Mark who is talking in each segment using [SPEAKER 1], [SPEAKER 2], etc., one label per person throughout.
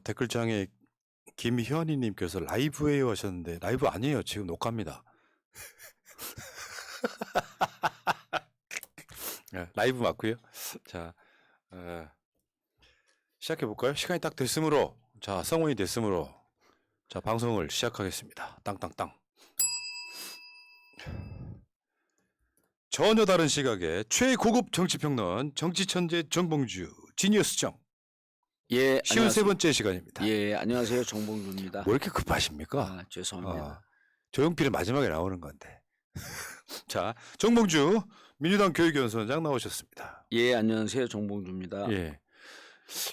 [SPEAKER 1] 댓글창에 김현희님께서 라이브에요 하셨는데 라이브 아니에요. 지금 녹화입니다. 라이브 맞고요. 자, 시작해 볼까요? 시간이 딱 됐으므로, 자, 성원이 됐으므로, 자, 방송을 시작하겠습니다. 땅땅땅. 전혀 다른 시각의 최고급 정치평론 정치천재 정봉주 지니어스정.
[SPEAKER 2] 예,
[SPEAKER 1] 53번째 시간입니다.
[SPEAKER 2] 예, 안녕하세요. 정봉주입니다.
[SPEAKER 1] 뭐 이렇게 급하십니까?
[SPEAKER 2] 아, 죄송합니다.
[SPEAKER 1] 조용필은 마지막에 나오는 건데. 자, 정봉주 민주당 교육연수원장 나오셨습니다.
[SPEAKER 2] 예, 안녕하세요. 정봉주입니다.
[SPEAKER 1] 예.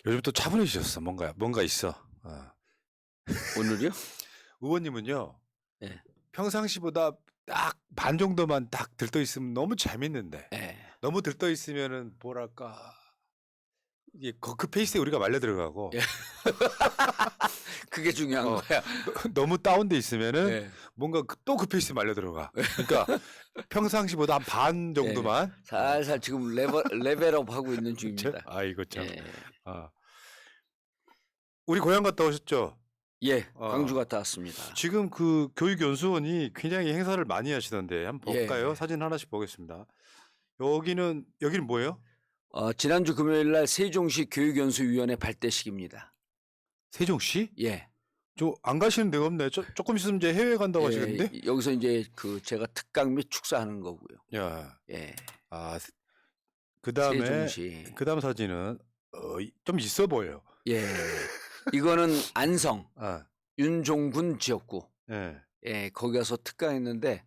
[SPEAKER 1] 요즘 또 차분해지셨어. 뭔가 있어.
[SPEAKER 2] 오늘요?
[SPEAKER 1] 의원님은요.
[SPEAKER 2] 예.
[SPEAKER 1] 평상시보다 딱 반 정도만 딱 들떠 있으면 너무 재밌는데.
[SPEAKER 2] 예.
[SPEAKER 1] 너무 들떠 있으면은 뭐랄까 이게 그 페이스에 우리가 말려 들어가고.
[SPEAKER 2] 예. 그게 중요한 거야.
[SPEAKER 1] 너무 다운돼 있으면은
[SPEAKER 2] 예.
[SPEAKER 1] 뭔가 또 그 페이스에 말려 들어가. 그러니까 평상시보다 한 반 정도만
[SPEAKER 2] 살살 지금 레벨업 하고 있는 중입니다.
[SPEAKER 1] 아, 이거 참.
[SPEAKER 2] 예.
[SPEAKER 1] 우리 고향 갔다 오셨죠?
[SPEAKER 2] 예, 광주 갔다 왔습니다.
[SPEAKER 1] 지금 그 교육연수원이 굉장히 행사를 많이 하시던데 한번 볼까요?
[SPEAKER 2] 예.
[SPEAKER 1] 사진 하나씩 보겠습니다. 여기는 뭐예요?
[SPEAKER 2] 지난주 금요일 날 세종시 교육연수위원회 발대식입니다.
[SPEAKER 1] 세종시?
[SPEAKER 2] 예.
[SPEAKER 1] 저 안 가시는 데가 없네. 조금 있으면 이제 해외 간다고 하시는데?
[SPEAKER 2] 여기서 이제 제가 특강 및 축사하는 거고요.
[SPEAKER 1] 야.
[SPEAKER 2] 예.
[SPEAKER 1] 그다음에
[SPEAKER 2] 세종시.
[SPEAKER 1] 그다음 사진은 좀 있어 보여요.
[SPEAKER 2] 예. 이거는 안성 윤종군 지역구.
[SPEAKER 1] 예.
[SPEAKER 2] 예, 거기 가서 특강했는데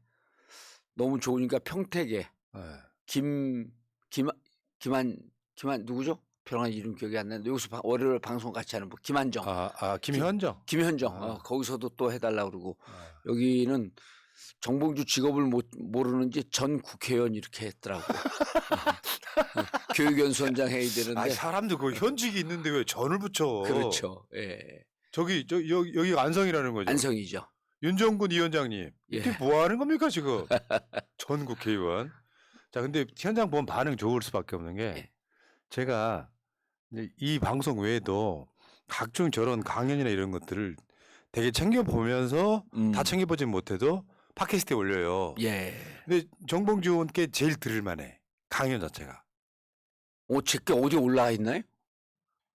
[SPEAKER 2] 너무 좋으니까 평택에 김한 누구죠? 병원 이름 기억이 안 나는데 여기서 월요일 방송 같이 하는 분 김한정.
[SPEAKER 1] 김현정.
[SPEAKER 2] 김현정. 거기서도 또 해달라고 그러고 여기는 정봉주 직업을 모르는지 전 국회의원 이렇게 했더라고. 교육연수원장 해야 되는데.
[SPEAKER 1] 사람도 그 현직이 있는데 왜 전을 붙여?
[SPEAKER 2] 그렇죠. 예.
[SPEAKER 1] 여기 안성이라는 거죠.
[SPEAKER 2] 안성이죠.
[SPEAKER 1] 윤정군 위원장님, 이게
[SPEAKER 2] 예.
[SPEAKER 1] 뭐 하는 겁니까 지금? 전 국회의원. 자, 근데 현장 보면 반응 좋을 수밖에 없는 게
[SPEAKER 2] 예.
[SPEAKER 1] 제가 이제 이 방송 외에도 각종 저런 강연이나 이런 것들을 되게 챙겨보면서 다 챙겨보진 못해도 팟캐스트에 올려요.
[SPEAKER 2] 예.
[SPEAKER 1] 근데 정봉주 의원께 제일 들을만해. 강연 자체가.
[SPEAKER 2] 제게 어디 올라와 있나요?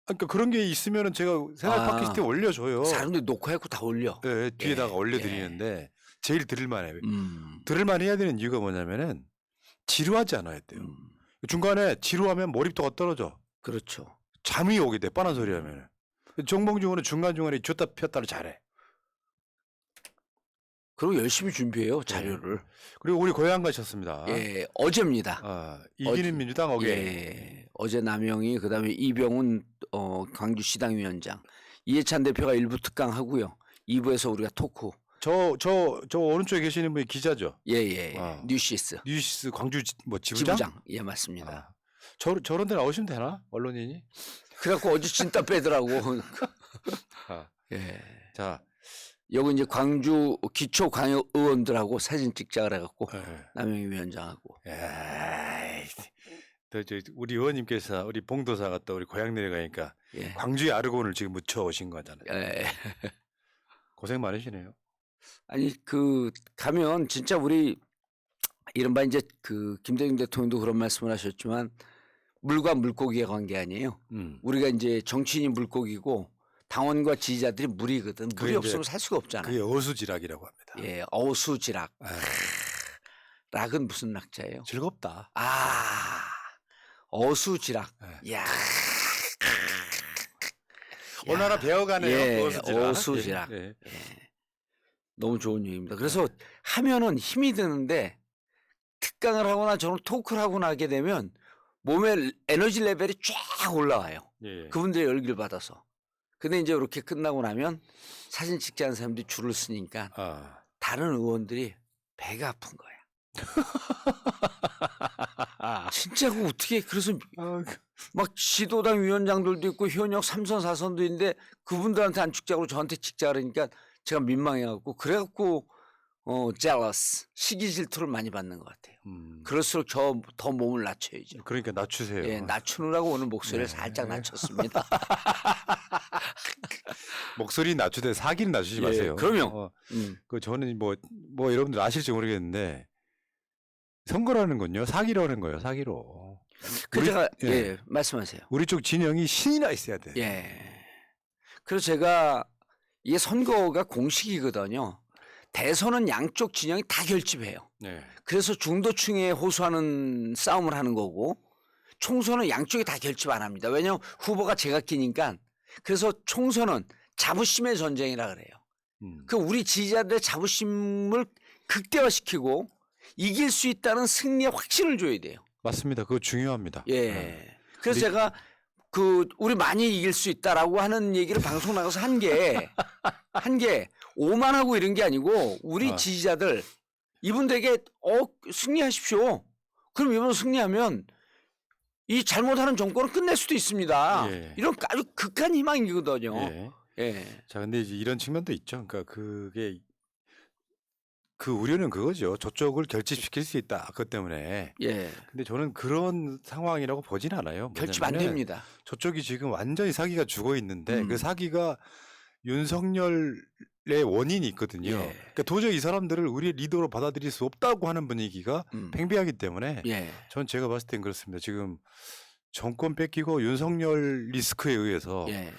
[SPEAKER 1] 그러니까 그런 게 있으면은 제가 새날 팟캐스트에 올려줘요.
[SPEAKER 2] 사람들이 녹화해고 다 올려.
[SPEAKER 1] 네, 뒤에다가 올려드리는데 제일 들을만해.
[SPEAKER 2] 음.
[SPEAKER 1] 들을만해야 되는 이유가 뭐냐면은 지루하지 않아야 돼요. 중간에 지루하면 몰입도가 떨어져.
[SPEAKER 2] 그렇죠.
[SPEAKER 1] 잠이 오게 돼. 뻔한 소리 하면은. 정봉주 의원은 중간중간에 줬다 폈다를 잘해.
[SPEAKER 2] 그리고 열심히 준비해요, 자료를.
[SPEAKER 1] 그리고 우리 고향 가셨습니다.
[SPEAKER 2] 예, 어제입니다.
[SPEAKER 1] 이기는 민주당 어게.
[SPEAKER 2] 예, 어제 남영희, 그다음에 이병훈 광주시당위원장, 이해찬 대표가 1부 특강하고요. 2부에서 우리가 토크.
[SPEAKER 1] 저 오른쪽에 계시는 분이 기자죠?
[SPEAKER 2] 예. 뉴시스
[SPEAKER 1] 광주 지부장?
[SPEAKER 2] 예, 맞습니다.
[SPEAKER 1] 저런 데 나오시면 되나? 언론인이?
[SPEAKER 2] 그래갖고 어제 진짜 빼더라고. 예.
[SPEAKER 1] 자.
[SPEAKER 2] 여기 이제 광주 기초 광역 의원들하고 사진 찍자 그래갖고 남영희 위원장하고.
[SPEAKER 1] 우리 의원님께서 우리 봉도사가 또 우리 고향 내려가니까 광주의 아르곤을 지금 묻혀 오신 거잖아요.
[SPEAKER 2] 예.
[SPEAKER 1] 고생 많으시네요.
[SPEAKER 2] 아니 가면 진짜 우리 이른바 이제 김대중 대통령도 그런 말씀을 하셨지만 물과 물고기의 관계 아니에요. 우리가 이제 정치인이 물고기고 당원과 지지자들이 물이거든. 물이 없으면 살 수가 없잖아요.
[SPEAKER 1] 그게 어수지락이라고 합니다.
[SPEAKER 2] 예, 어수지락. 락은 무슨 락자예요?
[SPEAKER 1] 즐겁다.
[SPEAKER 2] 어수지락. 야.
[SPEAKER 1] 오늘 하나 배워가네요.
[SPEAKER 2] 예,
[SPEAKER 1] 어수지락.
[SPEAKER 2] 어수지락. 예. 너무 좋은 얘기입니다. 그래서 하면은 힘이 드는데 특강을 하거나 저는 토크를 하거나 하게 되면 몸의 에너지 레벨이 쫙 올라와요. 그분들의 열기를 받아서. 근데 이제 이렇게 끝나고 나면 사진 찍지 않은 사람들이 줄을 서니까 다른 의원들이 배가 아픈 거야. 진짜 그 어떻게 그래서 막 지도당 위원장들도 있고 현역 3선 4선도 있는데 그분들한테 안 찍자고 저한테 찍자 그러니까 제가 민망해갖고 그래갖고 jealous 시기 질투를 많이 받는 것 같아요. 그럴수록 더 몸을 낮춰야죠.
[SPEAKER 1] 그러니까 낮추세요.
[SPEAKER 2] 예, 낮추느라고 오늘 목소리를 살짝 낮췄습니다.
[SPEAKER 1] 목소리 낮추되 사기는 낮추지
[SPEAKER 2] 예,
[SPEAKER 1] 마세요.
[SPEAKER 2] 그럼요.
[SPEAKER 1] 그 저는 뭐 여러분들 아실지 모르겠는데 선거라는 건요 사기로 하는 거예요. 사기로.
[SPEAKER 2] 그
[SPEAKER 1] 우리-
[SPEAKER 2] 제가
[SPEAKER 1] 예.
[SPEAKER 2] 예, 말씀하세요.
[SPEAKER 1] 우리 쪽 진영이 신이나 있어야 돼.
[SPEAKER 2] 예. 그래서 제가 이게 선거가 공식이거든요. 대선은 양쪽 진영이 다 결집해요.
[SPEAKER 1] 네.
[SPEAKER 2] 그래서 중도층에 호소하는 싸움을 하는 거고 총선은 양쪽이 다 결집 안 합니다. 왜냐하면 후보가 제각기니까. 그래서 총선은 자부심의 전쟁이라 그래요. 그 우리 지지자들의 자부심을 극대화시키고 이길 수 있다는 승리의 확신을 줘야 돼요.
[SPEAKER 1] 맞습니다. 그거 중요합니다.
[SPEAKER 2] 예. 그래서
[SPEAKER 1] 근데-
[SPEAKER 2] 제가 우리 많이 이길 수 있다라고 하는 얘기를 방송 나가서 한 게 오만하고 이런 게 아니고 우리
[SPEAKER 1] 아.
[SPEAKER 2] 지지자들 이분들에게 승리하십시오. 그럼 이번 승리하면 이 잘못하는 정권을 끝낼 수도 있습니다.
[SPEAKER 1] 예.
[SPEAKER 2] 이런 아주 극한 희망이거든요.
[SPEAKER 1] 예.
[SPEAKER 2] 예.
[SPEAKER 1] 자, 근데 이제 이런 측면도 있죠. 그러니까 그게 그 우려는 그거죠. 저쪽을 결집시킬 수 있다. 그것 때문에.
[SPEAKER 2] 예.
[SPEAKER 1] 근데 저는 그런 상황이라고 보진 않아요.
[SPEAKER 2] 결집 안
[SPEAKER 1] 뭐냐면은
[SPEAKER 2] 됩니다.
[SPEAKER 1] 저쪽이 지금 완전히 사기가 죽어 있는데 그
[SPEAKER 2] 음.
[SPEAKER 1] 사기가 윤석열의 원인이 있거든요.
[SPEAKER 2] 예.
[SPEAKER 1] 그러니까 도저히 이 사람들을 우리의 리더로 받아들일 수 없다고 하는 분위기가 팽배하기 때문에
[SPEAKER 2] 예.
[SPEAKER 1] 전 제가 봤을 땐 그렇습니다. 지금 정권 뺏기고 윤석열 리스크에 의해서
[SPEAKER 2] 예.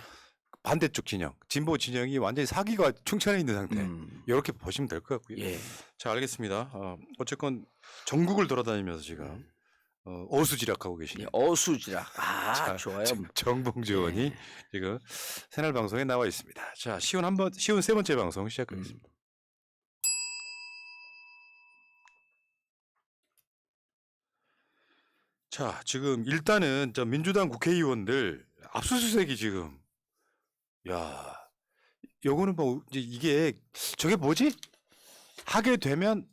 [SPEAKER 1] 반대쪽 진영, 진보 진영이 완전히 사기가 충천해 있는 상태. 이렇게 보시면 될 것 같고요.
[SPEAKER 2] 예.
[SPEAKER 1] 자, 알겠습니다. 어쨌건 전국을 돌아다니면서 지금 어수지락하고
[SPEAKER 2] 예.
[SPEAKER 1] 계시네요.
[SPEAKER 2] 어수지락. 아,
[SPEAKER 1] 자,
[SPEAKER 2] 좋아요.
[SPEAKER 1] 정봉주 의원이
[SPEAKER 2] 예.
[SPEAKER 1] 지금 새날 방송에 나와 있습니다. 자, 쉬운 세 번째 방송 시작하겠습니다. 자, 지금 일단은 저 민주당 국회의원들 압수수색이 지금 야, 요거는 뭐 이제 이게 저게 뭐지? 하게 되면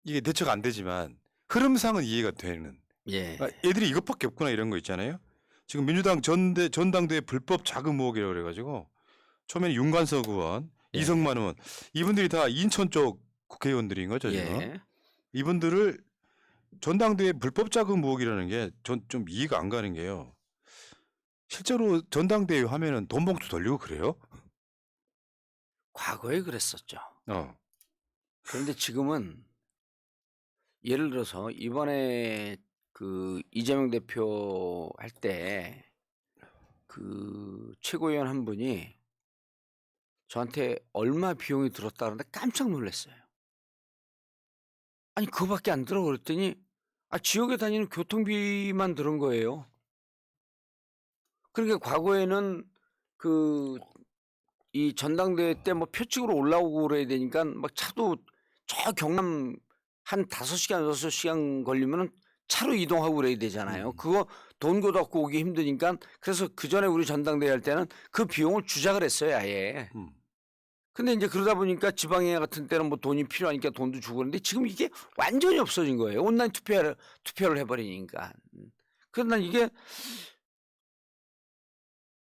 [SPEAKER 1] 이게 대처가 안 되지만 흐름상은 이해가 되는.
[SPEAKER 2] 예.
[SPEAKER 1] 아, 애들이 이것밖에 없구나 이런 거 있잖아요. 지금 민주당 전당대회 불법 자금 의혹이라고 그래가지고 처음에는 윤관석 의원,
[SPEAKER 2] 예.
[SPEAKER 1] 이성만 의원 이분들이 다 인천 쪽 국회의원들인 거죠 지금.
[SPEAKER 2] 예.
[SPEAKER 1] 이분들을 전당대회 불법 자금 의혹이라는 게 전 좀 이해가 안 가는 게요. 실제로 전당대회 하면은 돈 봉투 돌리고 그래요?
[SPEAKER 2] 과거에 그랬었죠.
[SPEAKER 1] 어.
[SPEAKER 2] 그런데 지금은 예를 들어서 이번에 그 이재명 대표 할 때 그 최고위원 한 분이 저한테 얼마 비용이 들었다 그러는데 깜짝 놀랐어요. 아니 그거밖에 안 들어 그랬더니 지역에 다니는 교통비만 들은 거예요. 그러니까 과거에는 이 전당대회 때 뭐 표찍으로 올라오고 그래야 되니까 막 차도 저 경남 한 5시간, 6시간 걸리면은 차로 이동하고 그래야 되잖아요. 그거 돈 걷어갖고 오기 힘드니까 그래서 그 전에 우리 전당대회 할 때는 그 비용을 주작을 했어요, 아예. 근데 이제 그러다 보니까 지방에 같은 때는 뭐 돈이 필요하니까 돈도 주고 그러는데 지금 이게 완전히 없어진 거예요. 온라인 투표를 해버리니까. 그래서 난 이게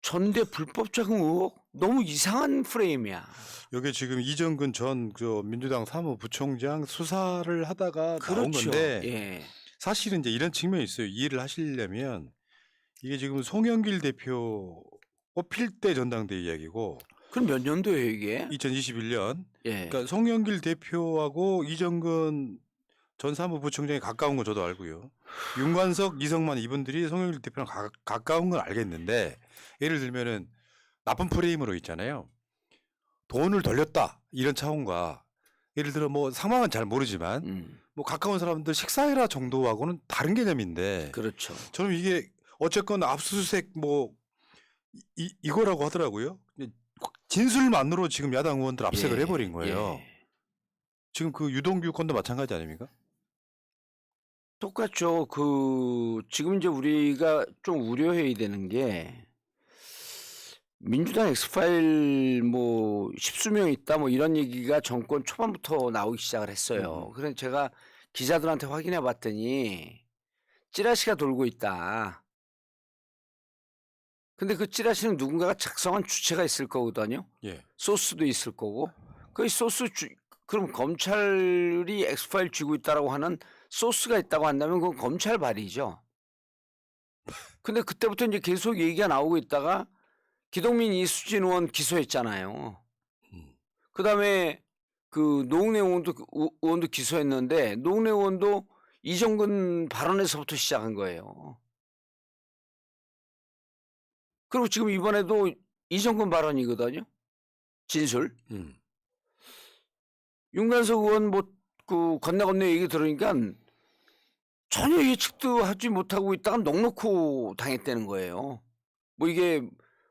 [SPEAKER 2] 전대 불법 자금 의혹 너무 이상한 프레임이야.
[SPEAKER 1] 여기 지금 이정근 전 민주당 사무부총장 수사를 하다가 나온
[SPEAKER 2] 그렇죠.
[SPEAKER 1] 건데
[SPEAKER 2] 예.
[SPEAKER 1] 사실은 이제 이런 측면이 있어요. 이해를 하시려면 이게 지금 송영길 대표 뽑힐 때 전당대회 이야기고
[SPEAKER 2] 그럼 몇 년도예요 이게?
[SPEAKER 1] 2021년.
[SPEAKER 2] 예.
[SPEAKER 1] 그러니까 송영길 대표하고 이정근 전 사무부총장이 가까운 건 저도 알고요. 윤관석, 이성만 이분들이 송영길 대표랑 가까운 건 알겠는데 예를 들면은 나쁜 프레임으로 있잖아요. 돈을 돌렸다 이런 차원과 예를 들어 뭐 상황은 잘 모르지만 뭐 가까운 사람들 식사해라 정도하고는 다른 개념인데
[SPEAKER 2] 그렇죠.
[SPEAKER 1] 저는 이게 어쨌건 압수수색 뭐 이거라고 하더라고요. 진술만으로 지금 야당 의원들 압색을
[SPEAKER 2] 예.
[SPEAKER 1] 해버린 거예요.
[SPEAKER 2] 예.
[SPEAKER 1] 지금 그 유동규 건도 마찬가지 아닙니까?
[SPEAKER 2] 똑같죠. 지금 이제 우리가 좀 우려해야 되는 게 민주당 엑스파일 뭐 십수명 있다 뭐 이런 얘기가 정권 초반부터 나오기 시작을 했어요. 그래서 제가 기자들한테 확인해 봤더니 찌라시가 돌고 있다. 근데 그 찌라시는 누군가가 작성한 주체가 있을 거거든요.
[SPEAKER 1] 예.
[SPEAKER 2] 소스도 있을 거고. 그 그럼 검찰이 엑스파일 쥐고 있다라고 하는 소스가 있다고 한다면 그건 검찰 발이죠. 근데 그때부터 이제 계속 얘기가 나오고 있다가 기동민 이수진 의원 기소했잖아요.
[SPEAKER 1] 음.
[SPEAKER 2] 그다음에 그 노웅래 의원도 기소했는데 노웅래 의원도 이정근 발언에서부터 시작한 거예요. 그리고 지금 이번에도 이정근 발언이거든요. 진술. 윤관석 의원 뭐 그 건네건네 얘기 들으니까 전혀 예측도 하지 못하고 있다가 넉넉히 당했다는 거예요. 뭐 이게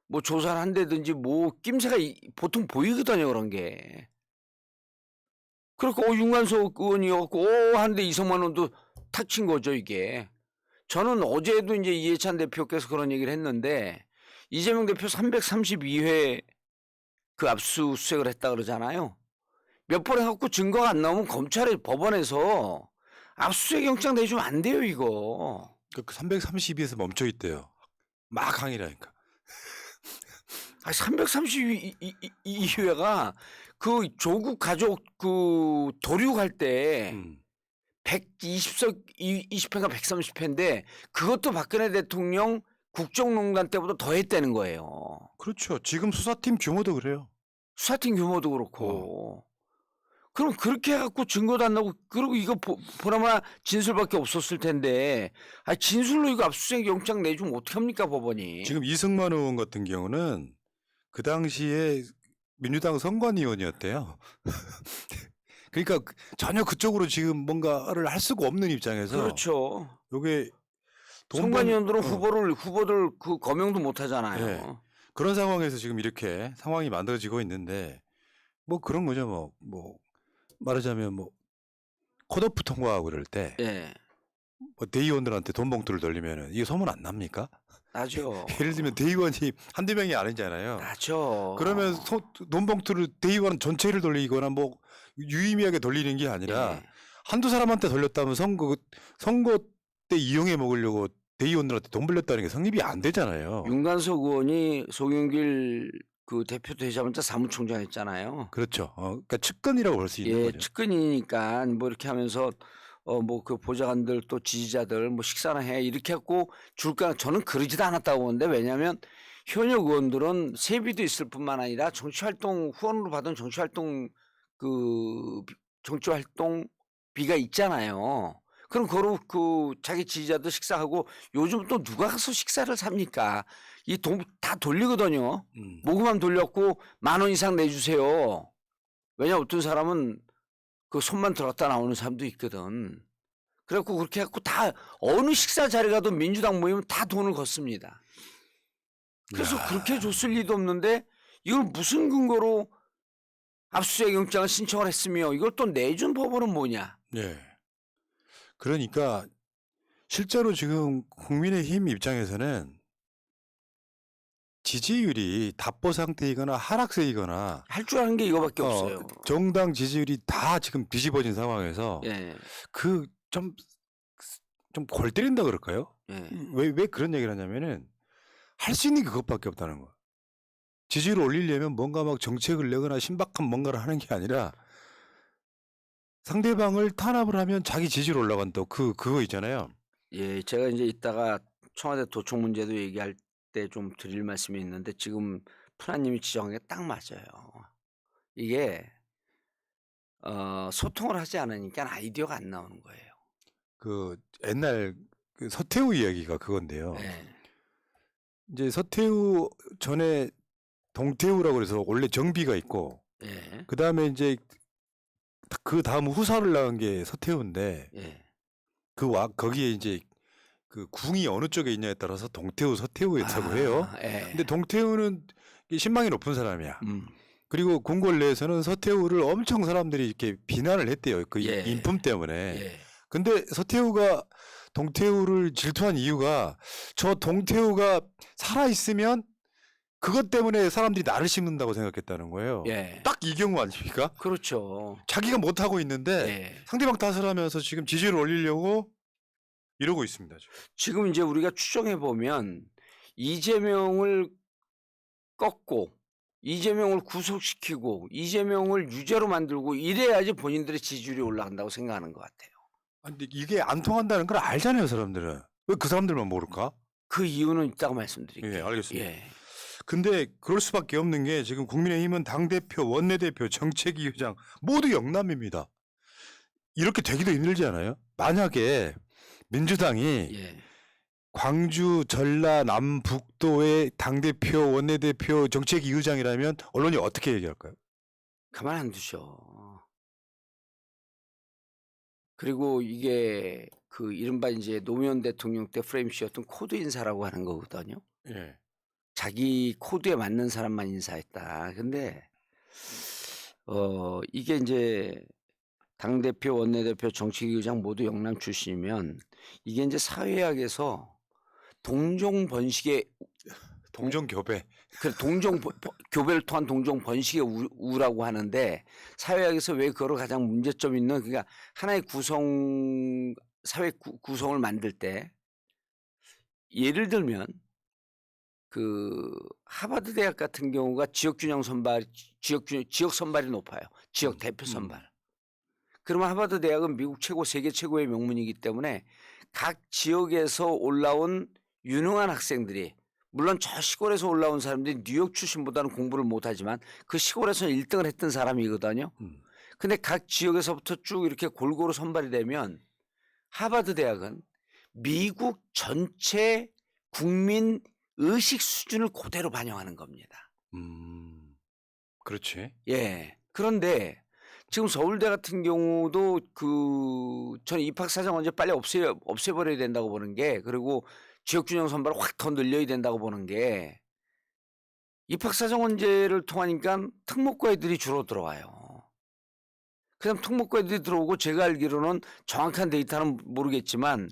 [SPEAKER 2] 뭐 조사를 한다든지 뭐 낌새가 보통 보이거든요, 그런 게. 그렇고 윤관석 의원이었고 하는데 이성만 의원도 탁 친 거죠, 이게. 저는 어제도 이제 이해찬 대표께서 그런 얘기를 했는데 이재명 대표 332회 그 압수수색을 했다 그러잖아요. 몇 번 해갖고 증거가 안 나오면 검찰에 법원에서 압수수색 영장 내주면 안 돼요, 이거.
[SPEAKER 1] 그 332에서 멈춰 있대요. 막 항의라니까.
[SPEAKER 2] 332회가 그 조국 가족 그 도륙할 때 120석 20회가 130회인데 그것도 박근혜 대통령 국정농단 때보다 더 했다는 거예요.
[SPEAKER 1] 그렇죠. 지금 수사팀 규모도 그래요.
[SPEAKER 2] 수사팀 규모도 그렇고. 그럼 그렇게 해갖고 증거도 안 나오고 그리고 이거 보나마나 진술밖에 없었을 텐데 진술로 이거 압수수색 영장 내주면 어떡합니까 법원이.
[SPEAKER 1] 지금 이승만 의원 같은 경우는 그 당시에 민주당 선관위원이었대요. 그러니까 전혀 그쪽으로 지금 뭔가를 할 수가 없는 입장에서.
[SPEAKER 2] 그렇죠.
[SPEAKER 1] 요게
[SPEAKER 2] 선관위원들은 후보들 그 거명도 못 하잖아요.
[SPEAKER 1] 네. 그런 상황에서 지금 이렇게 상황이 만들어지고 있는데 뭐 그런 거죠. 뭐 말하자면 뭐 컷오프 통과하고 그럴 때 뭐 대의원들한테 돈 봉투를 돌리면은 이게 소문 안 납니까?
[SPEAKER 2] 나죠.
[SPEAKER 1] 예를 들면 대의원이 한두 명이 아니잖아요.
[SPEAKER 2] 나죠.
[SPEAKER 1] 그러면 돈 봉투를 대의원 전체를 돌리거나 뭐 유의미하게 돌리는 게 아니라 한두 사람한테 돌렸다면 선거 때 이용해 먹으려고 대의원들한테 돈 빌렸다는 게 성립이 안 되잖아요.
[SPEAKER 2] 윤관석 의원이 송영길 그 대표 되자마자 사무총장 했잖아요.
[SPEAKER 1] 그렇죠. 그러니까 측근이라고 볼 수 있는 거죠.
[SPEAKER 2] 측근이니까 뭐 이렇게 하면서 뭐 그 보좌관들 또 지지자들 뭐 식사나 해 이렇게 하고 줄까 저는 그러지도 않았다고 보는데 왜냐하면 현역 의원들은 세비도 있을 뿐만 아니라 정치활동 후원으로 받은 정치활동 정치활동비가 있잖아요. 그럼 그거로 그 자기 지지자들 식사하고 요즘 또 누가 가서 식사를 삽니까? 이 돈 다 돌리거든요. 모금함 돌렸고 10,000원 이상 내주세요. 왜냐 어떤 사람은 그 손만 들었다 나오는 사람도 있거든. 그래갖고 그렇게 해갖고 다 어느 식사 자리 가도 민주당 모이면 다 돈을 걷습니다. 그래서 그렇게 줬을 리도 없는데 이걸 무슨 근거로 압수수색 영장을 신청을 했으며 이걸 또 내준 법원은 뭐냐?
[SPEAKER 1] 네. 그러니까 실제로 지금 국민의힘 입장에서는 지지율이 답보 상태이거나 하락세이거나
[SPEAKER 2] 할 줄 아는 게 이거밖에 없어요.
[SPEAKER 1] 정당 지지율이 다 지금 뒤집어진 상황에서 그 좀 골 때린다 그럴까요? 왜 그런 얘기를 하냐면은 할 수 있는 게 그것밖에 없다는 거. 지지율을 올리려면 뭔가 막 정책을 내거나 신박한 뭔가를 하는 게 아니라 상대방을 탄압을 하면 자기 지지율 올라간다. 그거 있잖아요.
[SPEAKER 2] 예, 제가 이제 이따가 청와대 도청 문제도 얘기할 때 좀 드릴 말씀이 있는데 지금 푸나님이 지적한 게 딱 맞아요. 이게 소통을 하지 않으니까 아이디어가 안 나오는 거예요.
[SPEAKER 1] 그 옛날 그 서태후 이야기가 그건데요. 이제 서태후 전에 동태후라고 그래서 원래 정비가 있고 그 다음에 이제 그 다음 후사를 나간 게 서태후인데 거기에 이제 그 궁이 어느 쪽에 있냐에 따라서 동태후, 서태후였다고 해요. 근데 동태후는 신망이 높은 사람이야. 그리고 궁궐 내에서는 서태후를 엄청 사람들이 이렇게 비난을 했대요. 그 인품 때문에. 근데 서태후가 동태후를 질투한 이유가 저 동태후가 살아있으면 그것 때문에 사람들이 나를 심는다고 생각했다는 거예요. 딱 이 경우 아닙니까?
[SPEAKER 2] 그렇죠.
[SPEAKER 1] 자기가 못하고 있는데 상대방 탓을 하면서 지금 지지율을 올리려고 이러고 있습니다.
[SPEAKER 2] 지금 이제 우리가 추정해 보면 이재명을 꺾고 이재명을 구속시키고 이재명을 유죄로 만들고 이래야지 본인들의 지지율이 올라간다고 생각하는 것 같아요.
[SPEAKER 1] 근데 이게 안 통한다는 걸 알잖아요, 사람들은. 왜 그 사람들만 모를까?
[SPEAKER 2] 그 이유는 있다고 말씀드릴게요.
[SPEAKER 1] 알겠습니다. 근데 그럴 수밖에 없는 게 지금 국민의힘은 당대표, 원내대표, 정책위 의장 모두 영남입니다. 이렇게 되기도 힘들지 않아요? 만약에 민주당이
[SPEAKER 2] 예.
[SPEAKER 1] 광주, 전라, 남북도의 당대표, 원내대표, 정책위 의장이라면 언론이 어떻게 얘기할까요?
[SPEAKER 2] 가만 안 두셔. 그리고 이게 그 이른바 이제 노무현 대통령 때 프레임씌웠던 코드 인사라고 하는 거거든요.
[SPEAKER 1] 예.
[SPEAKER 2] 자기 코드에 맞는 사람만 인사했다. 근데 이게 이제 당대표, 원내대표, 정책위 의장 모두 영남 출신이면 이게 이제 사회학에서 동종 번식의
[SPEAKER 1] 동정교배.
[SPEAKER 2] 그 교배를 통한 동종 번식의 우라고 하는데 사회학에서 왜 그걸 가장 문제점 있는 그러니까 하나의 사회 구성을 만들 때 예를 들면 그 하버드 대학 같은 경우가 지역 선발이 높아요. 지역 대표 선발. 그러면 하버드 대학은 미국 최고, 세계 최고의 명문이기 때문에 각 지역에서 올라온 유능한 학생들이 물론 저 시골에서 올라온 사람들이 뉴욕 출신보다는 공부를 못하지만 그 시골에서는 1등을 했던 사람이거든요. 근데 각 지역에서부터 쭉 이렇게 골고루 선발이 되면 하버드 대학은 미국 전체 국민 의식 수준을 그대로 반영하는 겁니다.
[SPEAKER 1] 그렇지.
[SPEAKER 2] 예. 그런데 지금 서울대 같은 경우도 저는 입학사정 언제 빨리 없애버려야 된다고 보는 게 그리고 지역균형 선발을 확 더 늘려야 된다고 보는 게 입학사정원제를 통하니까 특목고 애들이 주로 들어와요. 그다음 특목고 애들이 들어오고 제가 알기로는 정확한 데이터는 모르겠지만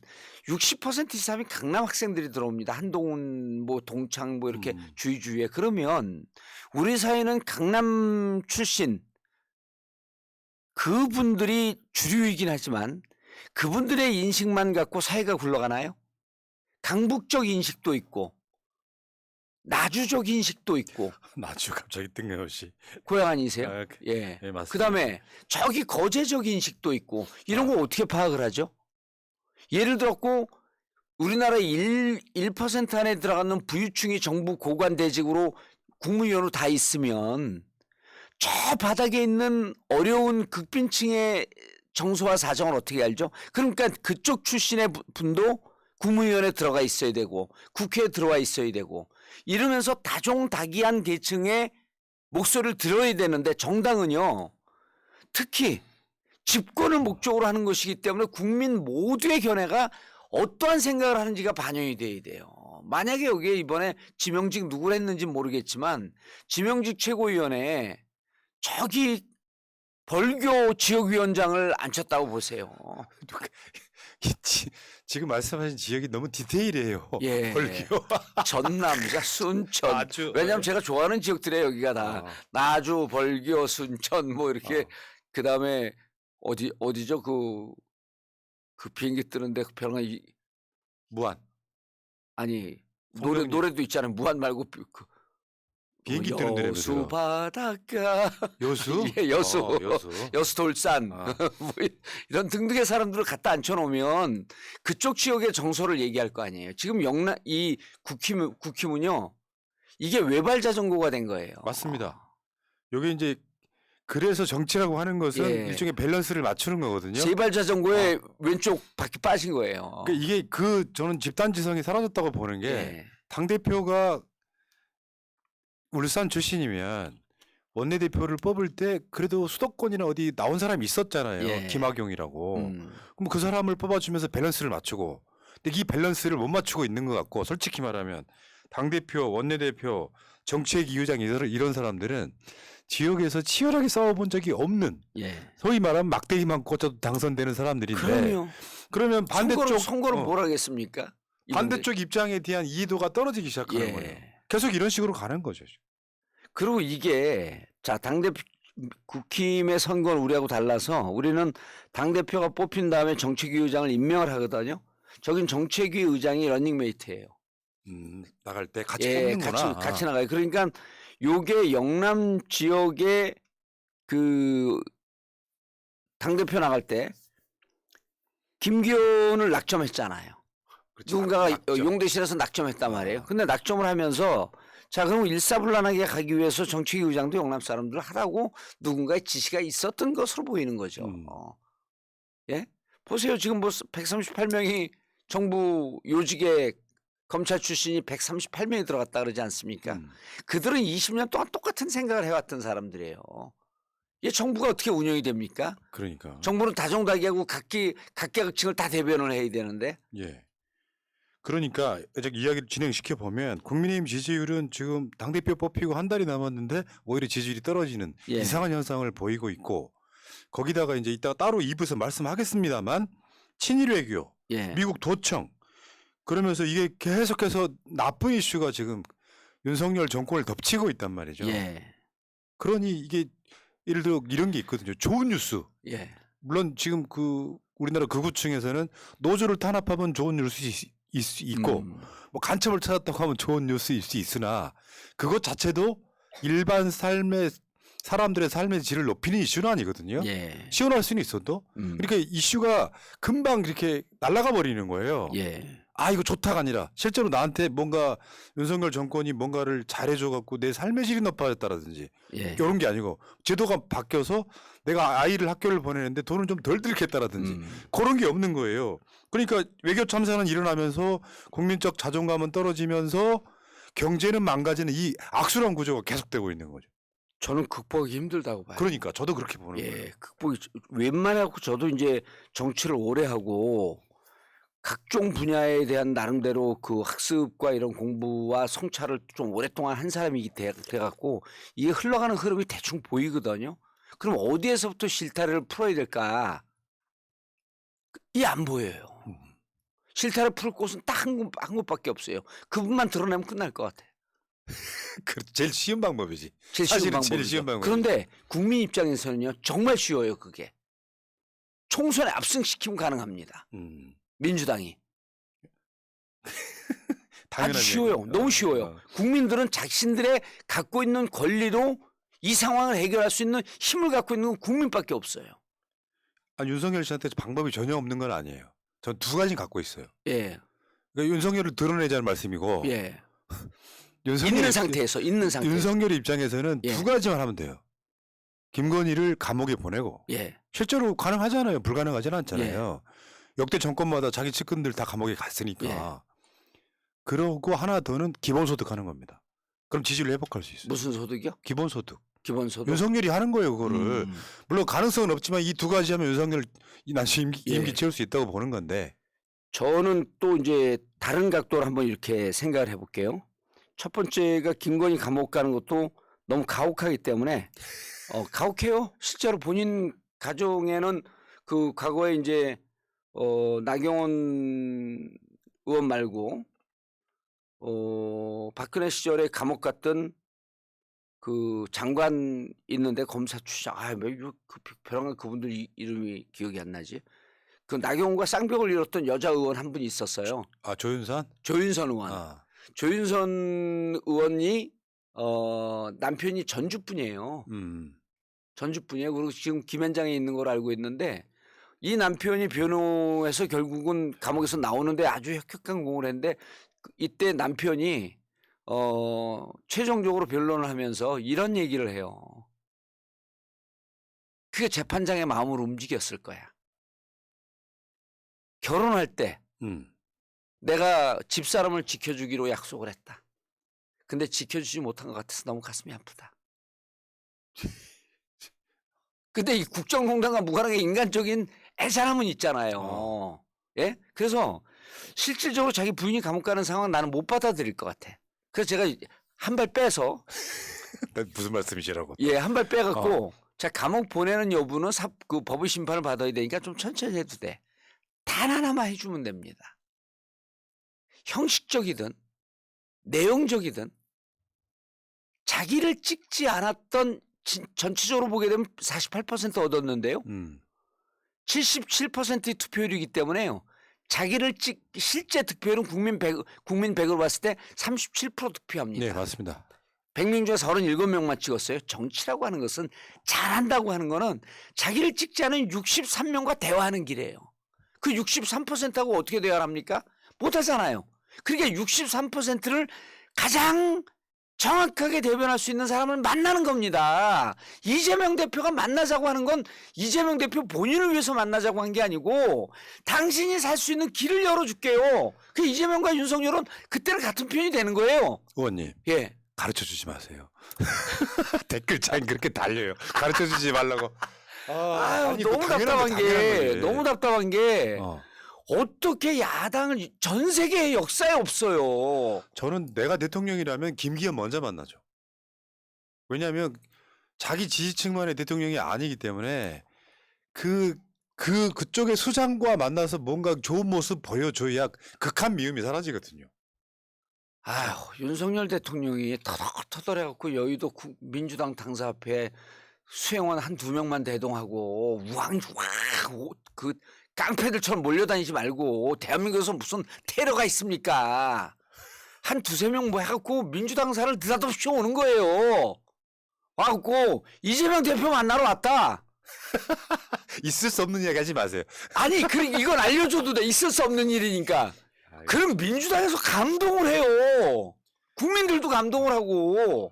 [SPEAKER 2] 60% 이상이 강남 학생들이 들어옵니다. 한동훈, 뭐 동창 뭐 이렇게 주위에. 그러면 우리 사회는 강남 출신 그분들이 주류이긴 하지만 그분들의 인식만 갖고 사회가 굴러가나요? 강북적 인식도 있고 나주적 인식도 있고.
[SPEAKER 1] 나주 갑자기 뜬금없이.
[SPEAKER 2] 고향 아니세요?
[SPEAKER 1] 아,
[SPEAKER 2] 예.
[SPEAKER 1] 네, 맞습니다.
[SPEAKER 2] 그다음에 저기 거제적 인식도 있고 이런 거 어떻게 파악을 하죠? 예를 들었고 우리나라의 1% 안에 들어가는 부유층이 정부 고관대직으로 국무위원으로 다 있으면 저 바닥에 있는 어려운 극빈층의 정서와 사정을 어떻게 알죠? 그러니까 그쪽 출신의 분도 국무위원회에 들어가 있어야 되고 국회에 들어와 있어야 되고 이러면서 다종다기한 계층의 목소리를 들어야 되는데 정당은요. 특히 집권을 목적으로 하는 것이기 때문에 국민 모두의 견해가 어떠한 생각을 하는지가 반영이 돼야 돼요. 만약에 여기에 이번에 지명직 누구를 했는지 모르겠지만 지명직 최고위원회에 저기 벌교 지역위원장을 앉혔다고 보세요.
[SPEAKER 1] 지금 말씀하신 지역이 너무 디테일이에요.
[SPEAKER 2] 예.
[SPEAKER 1] 벌교.
[SPEAKER 2] 전남자, 순천.
[SPEAKER 1] 나주.
[SPEAKER 2] 왜냐하면 제가 좋아하는 지역들이에요. 여기가 다. 나주, 벌교, 순천 뭐 이렇게. 그다음에 어디죠? 그 비행기 뜨는데 그 병원
[SPEAKER 1] 무안.
[SPEAKER 2] 아니
[SPEAKER 1] 송정리.
[SPEAKER 2] 노래도 있잖아요. 무안 말고
[SPEAKER 1] 비행기 뜨는 데라면서요.
[SPEAKER 2] 여수 바닷가.
[SPEAKER 1] 여수?
[SPEAKER 2] 예, 여수.
[SPEAKER 1] 여수.
[SPEAKER 2] 여수 돌산. 뭐 이런 등등의 사람들을 갖다 앉혀놓으면 그쪽 지역의 정서를 얘기할 거 아니에요. 지금 이 국힘은요. 이게 외발 자전거가 된 거예요.
[SPEAKER 1] 맞습니다. 이게 이제 그래서 정치라고 하는 것은
[SPEAKER 2] 예.
[SPEAKER 1] 일종의 밸런스를 맞추는 거거든요.
[SPEAKER 2] 세발 자전거에 왼쪽 바퀴 빠진 거예요.
[SPEAKER 1] 그러니까 이게 저는 집단지성이 사라졌다고 보는 게
[SPEAKER 2] 예.
[SPEAKER 1] 당대표가 울산 출신이면 원내대표를 뽑을 때 그래도 수도권이나 어디 나온 사람이 있었잖아요.
[SPEAKER 2] 예.
[SPEAKER 1] 김학용이라고.
[SPEAKER 2] 음.
[SPEAKER 1] 그럼 그 사람을 뽑아주면서 밸런스를 맞추고. 근데 이 밸런스를 못 맞추고 있는 것 같고 솔직히 말하면 당대표, 원내대표, 정책위 의장 이런 사람들은 지역에서 치열하게 싸워본 적이 없는
[SPEAKER 2] 예.
[SPEAKER 1] 소위 말하면 막대기만 꽂아도 당선되는 사람들인데
[SPEAKER 2] 그럼요.
[SPEAKER 1] 그러면 반대쪽
[SPEAKER 2] 선거를 뭘 하겠습니까?
[SPEAKER 1] 반대쪽 입장에 대한 이해도가 떨어지기 시작하는
[SPEAKER 2] 예.
[SPEAKER 1] 거예요. 계속 이런 식으로 가는 거죠.
[SPEAKER 2] 그리고 이게 당대표 국힘의 선거는 우리하고 달라서 우리는 당대표가 뽑힌 다음에 정책위 의장을 임명을 하거든요. 저긴 정책위 의장이 러닝메이트예요.
[SPEAKER 1] 나갈 때 같이
[SPEAKER 2] 예,
[SPEAKER 1] 뽑는구나.
[SPEAKER 2] 같이 나가요. 그러니까 요게 영남 지역의 그 당대표 나갈 때 김기현을 낙점했잖아요.
[SPEAKER 1] 그렇죠.
[SPEAKER 2] 누군가가
[SPEAKER 1] 낙점.
[SPEAKER 2] 용대실에서 낙점했단 말이에요. 근데 낙점을 하면서 자, 그럼 일사불란하게 가기 위해서 정치계 의장도 영남 사람들 하라고 누군가의 지시가 있었던 것으로 보이는 거죠. 예? 보세요. 지금 뭐 138명이 정부 요직에 검찰 출신이 138명이 들어갔다 그러지 않습니까? 그들은 20년 동안 똑같은 생각을 해왔던 사람들이에요. 이 정부가 어떻게 운영이 됩니까?
[SPEAKER 1] 그러니까.
[SPEAKER 2] 정부는 다종다기하고 각계각층을 다 대변을 해야 되는데.
[SPEAKER 1] 예. 그러니까 이야기를 진행시켜 보면 국민의힘 지지율은 지금 당대표 뽑히고 한 달이 남았는데 오히려 지지율이 떨어지는
[SPEAKER 2] 예.
[SPEAKER 1] 이상한 현상을 보이고 있고, 거기다가 이제 이따가 따로 2부에서 말씀하겠습니다만 친일 외교,
[SPEAKER 2] 예.
[SPEAKER 1] 미국 도청, 그러면서 이게 계속해서 나쁜 이슈가 지금 윤석열 정권을 덮치고 있단 말이죠.
[SPEAKER 2] 예.
[SPEAKER 1] 그러니 이게 예를 들어 이런 게 있거든요. 좋은 뉴스.
[SPEAKER 2] 예.
[SPEAKER 1] 물론 지금 그 우리나라 극우층에서는 노조를 탄압하면 좋은 뉴스 있고 뭐 간첩을 찾았다고 하면 좋은 뉴스일 수 있으나 그것 자체도 일반 사람들의 삶의 질을 높이는 이슈는 아니거든요.
[SPEAKER 2] 예.
[SPEAKER 1] 시원할 수는 있어도. 그러니까 이슈가 금방 이렇게 날아가 버리는 거예요.
[SPEAKER 2] 예.
[SPEAKER 1] 아, 이거 좋다가 아니라 실제로 나한테 뭔가 윤석열 정권이 뭔가를 잘해줘 갖고 내 삶의 질이 높아졌다라든지
[SPEAKER 2] 예.
[SPEAKER 1] 이런 게 아니고 제도가 바뀌어서 내가 아이를 학교를 보내는데 돈을 좀 덜 들겠다라든지 그런 게 없는 거예요. 그러니까 외교 참사는 일어나면서 국민적 자존감은 떨어지면서 경제는 망가지는 이 악순환 구조가 계속되고 있는 거죠.
[SPEAKER 2] 저는 극복하기 힘들다고 봐요.
[SPEAKER 1] 그러니까 저도 그렇게 보는 거예요.
[SPEAKER 2] 예. 극복이 웬만하고 저도 이제 정치를 오래 하고 각종 분야에 대한 나름대로 그 학습과 이런 공부와 성찰을 좀 오랫동안 한 사람이기 돼갖고 이게 흘러가는 흐름이 대충 보이거든요. 그럼 어디에서부터 실타래를 풀어야 될까? 이 안 보여요. 실타래 풀 곳은 딱 한 곳밖에 없어요. 그분만 드러내면 끝날 것 같아요.
[SPEAKER 1] 제일 쉬운 방법이지.
[SPEAKER 2] 제일 쉬운
[SPEAKER 1] 사실은
[SPEAKER 2] 방법이죠.
[SPEAKER 1] 제일 쉬운 방법이죠.
[SPEAKER 2] 그런데 국민 입장에서는요 정말 쉬워요. 그게 총선에 압승시키면 가능합니다. 민주당이 아주 쉬워요.
[SPEAKER 1] 얘기야.
[SPEAKER 2] 너무 쉬워요. 국민들은 자신들의 갖고 있는 권리로 이 상황을 해결할 수 있는 힘을 갖고 있는 건 국민밖에 없어요.
[SPEAKER 1] 아니, 윤석열 씨한테 방법이 전혀 없는 건 아니에요. 전 두 가지 갖고 있어요.
[SPEAKER 2] 예,
[SPEAKER 1] 그러니까 윤석열을 드러내자는 말씀이고,
[SPEAKER 2] 예.
[SPEAKER 1] 윤석열
[SPEAKER 2] 있는 상태에서.
[SPEAKER 1] 윤석열 입장에서는
[SPEAKER 2] 예.
[SPEAKER 1] 두 가지만 하면 돼요. 김건희를 감옥에 보내고,
[SPEAKER 2] 예,
[SPEAKER 1] 실제로 가능하잖아요. 불가능하진
[SPEAKER 2] 예.
[SPEAKER 1] 않잖아요. 역대 정권마다 자기 측근들 다 감옥에 갔으니까.
[SPEAKER 2] 예.
[SPEAKER 1] 그러고 하나 더는 기본소득 하는 겁니다. 그럼 지지를 회복할 수 있어요.
[SPEAKER 2] 무슨 소득이요?
[SPEAKER 1] 기본소득.
[SPEAKER 2] 기본소득.
[SPEAKER 1] 윤석열이 하는 거예요, 그거를. 물론 가능성은 없지만 이 두 가지 하면 윤석열 난시 임기
[SPEAKER 2] 예.
[SPEAKER 1] 채울 수 있다고 보는 건데.
[SPEAKER 2] 저는 또 이제 다른 각도로 한번 이렇게 생각을 해볼게요. 첫 번째가 김건희 감옥 가는 것도 너무 가혹하기 때문에 가혹해요. 실제로 본인 가정에는 그 과거에 이제 나경원 의원 말고 박근혜 시절에 감옥 갔던 그 장관 있는데 검사 출신 그 벼랑간 그분들 이름이 기억이 안 나지. 그 나경원과 쌍벽을 이뤘던 여자 의원 한 분이 있었어요.
[SPEAKER 1] 아, 조윤선?
[SPEAKER 2] 조윤선 의원.
[SPEAKER 1] 아.
[SPEAKER 2] 조윤선 의원이 남편이 전주분이에요. 전주분이에요. 그리고 지금 김현장에 있는 걸 알고 있는데 이 남편이 변호해서 결국은 감옥에서 나오는데 아주 혁혁한 공을 했는데 이때 남편이 최종적으로 변론을 하면서 이런 얘기를 해요. 그게 재판장의 마음을 움직였을 거야. 결혼할 때 내가 집사람을 지켜주기로 약속을 했다. 근데 지켜주지 못한 것 같아서 너무 가슴이 아프다. 근데 이 국정농단과 무관하게 인간적인 애잔함은 있잖아요. 예? 그래서 실질적으로 자기 부인이 감옥 가는 상황 나는 못 받아들일 것 같아. 그래서 제가 한 발 빼서
[SPEAKER 1] 무슨 말씀이시라고?
[SPEAKER 2] 예, 한 발 빼갖고 자 감옥 보내는 여부는 그 법의 심판을 받아야 되니까 좀 천천히 해도 돼. 단 하나만 해주면 됩니다. 형식적이든 내용적이든 자기를 찍지 않았던 전체적으로 보게 되면 48% 얻었는데요. 77%의 투표율이기 때문에요. 자기를 실제 득표율은 국민 100으로 봤을 때 37% 득표합니다.
[SPEAKER 1] 네, 맞습니다.
[SPEAKER 2] 100명 중에 37명만 찍었어요. 정치라고 하는 것은 잘한다고 하는 거는 자기를 찍지 않은 63명과 대화하는 길이에요. 그 63%하고 어떻게 대화를 합니까? 못하잖아요. 그러니까 63%를 가장 정확하게 대변할 수 있는 사람을 만나는 겁니다. 이재명 대표가 만나자고 하는 건 이재명 대표 본인을 위해서 만나자고 한 게 아니고 당신이 살 수 있는 길을 열어줄게요. 그 이재명과 윤석열은 그때는 같은 편이 되는 거예요.
[SPEAKER 1] 의원님
[SPEAKER 2] 예.
[SPEAKER 1] 가르쳐 주지 마세요. 댓글창 그렇게 달려요. 가르쳐 주지 말라고.
[SPEAKER 2] 아유,
[SPEAKER 1] 아니,
[SPEAKER 2] 너무
[SPEAKER 1] 그
[SPEAKER 2] 답답한 게
[SPEAKER 1] 거지.
[SPEAKER 2] 너무 답답한 게
[SPEAKER 1] 어.
[SPEAKER 2] 어떻게 야당을 전 세계 역사에 없어요.
[SPEAKER 1] 저는 내가 대통령이라면 김기현 먼저 만나죠. 왜냐하면 자기 지지층만의 대통령이 아니기 때문에 그쪽의 수장과 만나서 뭔가 좋은 모습 보여줘야 극한 미움이 사라지거든요.
[SPEAKER 2] 아휴, 윤석열 대통령이 터덜터덜해갖고 여의도 민주당 당사 앞에 수행원 한두 명만 대동하고 그 깡패들처럼 몰려다니지 말고 대한민국에서 무슨 테러가 있습니까? 한 두세 명 뭐 해갖고 민주당사를 느닷없이 오는 거예요. 와갖고 이재명 대표 만나러 왔다.
[SPEAKER 1] 있을 수 없는 이야기 하지 마세요.
[SPEAKER 2] 아니, 이건 알려줘도 돼. 있을 수 없는 일이니까. 그럼 민주당에서 감동을 해요. 국민들도 감동을 하고.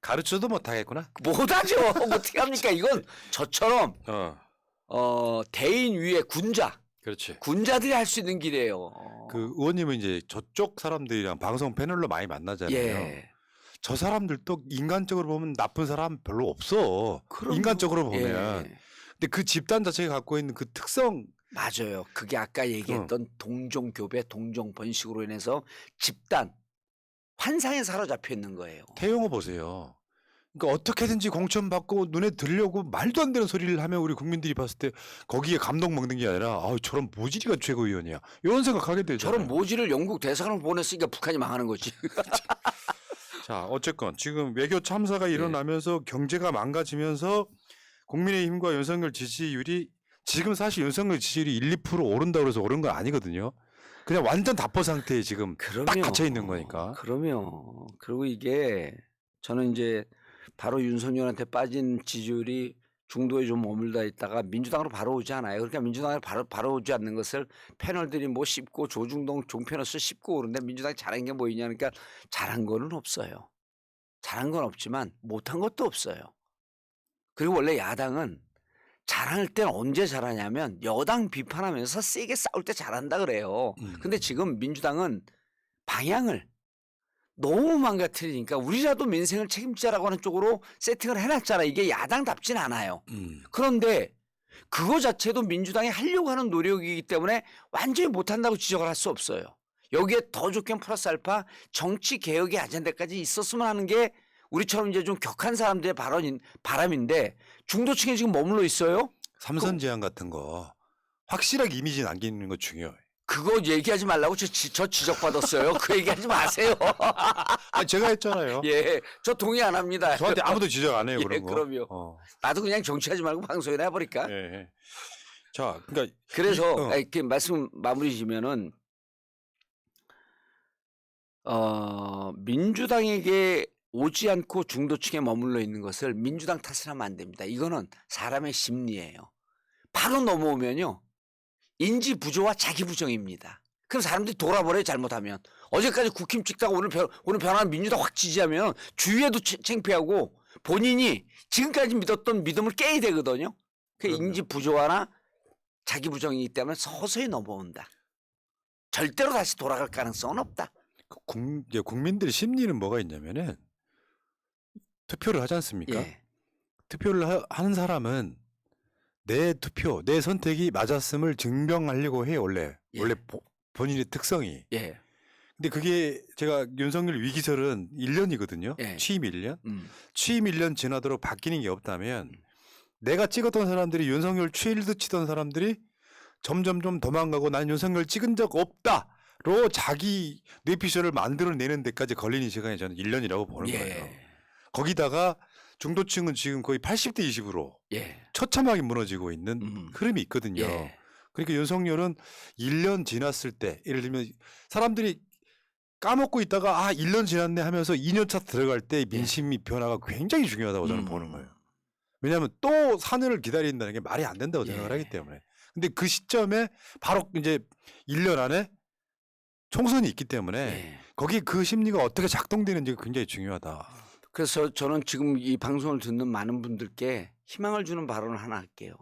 [SPEAKER 1] 가르쳐도 못하겠구나.
[SPEAKER 2] 못하죠. 어떻게 합니까? 이건 저처럼 대인 위에
[SPEAKER 1] 그렇지.
[SPEAKER 2] 군자들이 할 수 있는 길이에요.
[SPEAKER 1] 그 의원님은 이제 저쪽 사람들이랑 방송 패널로 많이 만나잖아요.
[SPEAKER 2] 예.
[SPEAKER 1] 저 사람들도 인간적으로 보면 나쁜 사람 별로 없어.
[SPEAKER 2] 그럼요.
[SPEAKER 1] 인간적으로 보면.
[SPEAKER 2] 예.
[SPEAKER 1] 근데 그 집단 자체가 갖고 있는 그 특성.
[SPEAKER 2] 맞아요. 그게 아까 얘기했던 동종교배, 동종번식으로 인해서 집단 환상에 사로잡혀 있는 거예요.
[SPEAKER 1] 태용호 보세요. 그러니까 어떻게든지 공천받고 눈에 들려고 말도 안 되는 소리를 하면 우리 국민들이 봤을 때 거기에 감동 먹는 게 아니라 저런 모질이가 최고위원이야. 이런 생각하게 되잖아요.
[SPEAKER 2] 저런 모지를 영국 대사관을 보냈으니까 북한이 망하는 거지.
[SPEAKER 1] 자, 어쨌건 지금 외교 참사가 일어나면서 경제가 망가지면서 국민의힘과 윤석열 지지율이 지금 사실 윤석열 지지율이 1, 2% 오른다고 해서 오른 건 아니거든요. 그냥 완전 답보 상태에 지금 딱 갇혀 있는 거니까.
[SPEAKER 2] 그러면 그리고 이게 저는 이제 바로 윤석열한테 빠진 지지율이 중도에 좀 머물다 있다가 민주당으로 바로 오지 않아요. 그러니까 민주당으로 바로 오지 않는 것을 패널들이 뭐 씹고 조중동 종편에서 씹고 오는데 민주당이 잘한 게 뭐 있냐 그러니까 잘한 거는 없어요. 잘한 건 없지만 못한 것도 없어요. 그리고 원래 야당은 잘할 때는 언제 잘하냐면 여당 비판하면서 세게 싸울 때 잘한다 그래요. 근데 지금 민주당은 방향을 너무 망가뜨리니까 우리라도 민생을 책임지자라고 하는 쪽으로 세팅을 해놨잖아. 이게 야당답진 않아요. 그런데 그거 자체도 민주당이 하려고 하는 노력이기 때문에 완전히 못한다고 지적을 할 수 없어요. 여기에 더 좋게 플러스 알파 정치 개혁의 아젠다까지 있었으면 하는 게 우리처럼 이제 좀 격한 사람들의 바람인데 중도층에 지금 머물러 있어요.
[SPEAKER 1] 삼선 제안 같은 거 확실하게 이미지 남기는 거 중요해요.
[SPEAKER 2] 그거 얘기하지 말라고 저 지적받았어요. 그 얘기하지 마세요.
[SPEAKER 1] 제가 했잖아요.
[SPEAKER 2] 예, 저 동의 안 합니다.
[SPEAKER 1] 저한테 아무도 지적 안 해요.
[SPEAKER 2] 예,
[SPEAKER 1] 그런 거.
[SPEAKER 2] 그럼요. 나도 그냥 정치하지 말고 방송이나 해버릴까?
[SPEAKER 1] 예. 자, 그러니까
[SPEAKER 2] 그래서 이렇게 말씀 마무리 지면은 민주당에게 오지 않고 중도층에 머물러 있는 것을 민주당 탓을 하면 안 됩니다. 이거는 사람의 심리예요. 바로 넘어오면요. 인지 부조와 자기 부정입니다. 그럼 사람들이 돌아버려요. 잘못하면. 어제까지 국힘 찍다가 오늘 변화는 민주당 확 지지하면 주위에도 창피하고 본인이 지금까지 믿었던 믿음을 깨야 되거든요. 그 인지 부조화나 자기 부정이기 때문에 서서히 넘어온다. 절대로 다시 돌아갈 가능성은 없다.
[SPEAKER 1] 국민들의 심리는 뭐가 있냐면은 투표를 하지 않습니까?
[SPEAKER 2] 예.
[SPEAKER 1] 투표를 하는 사람은 내 투표, 내 선택이 맞았음을 증명하려고 해요. 원래 본인의 특성이.
[SPEAKER 2] 예.
[SPEAKER 1] 근데 그게 제가 윤석열 위기설은 1년이거든요.
[SPEAKER 2] 예.
[SPEAKER 1] 취임 1년. 취임 1년 지나도록 바뀌는 게 없다면 내가 찍었던 사람들이 윤석열 취일드 치던 사람들이 점점 좀 도망가고 난 윤석열 찍은 적 없다로 자기 뇌피셜을 만들어내는 데까지 걸리는 시간이 저는 1년이라고 보는 거예요. 거기다가 중도층은 지금 거의 80대 20으로 처참하게 무너지고 있는 흐름이 있거든요. 그러니까 윤석열은 1년 지났을 때 예를 들면 사람들이 까먹고 있다가 1년 지났네 하면서 2년차 들어갈 때 민심이 변화가 굉장히 중요하다고 저는 보는 거예요. 왜냐하면 또 4년을 기다린다는 게 말이 안 된다고 생각을 하기 때문에. 근데 그 시점에 바로 이제 1년 안에 총선이 있기 때문에 거기 그 심리가 어떻게 작동되는지가 굉장히 중요하다.
[SPEAKER 2] 그래서 저는 지금 이 방송을 듣는 많은 분들께 희망을 주는 발언을 하나 할게요.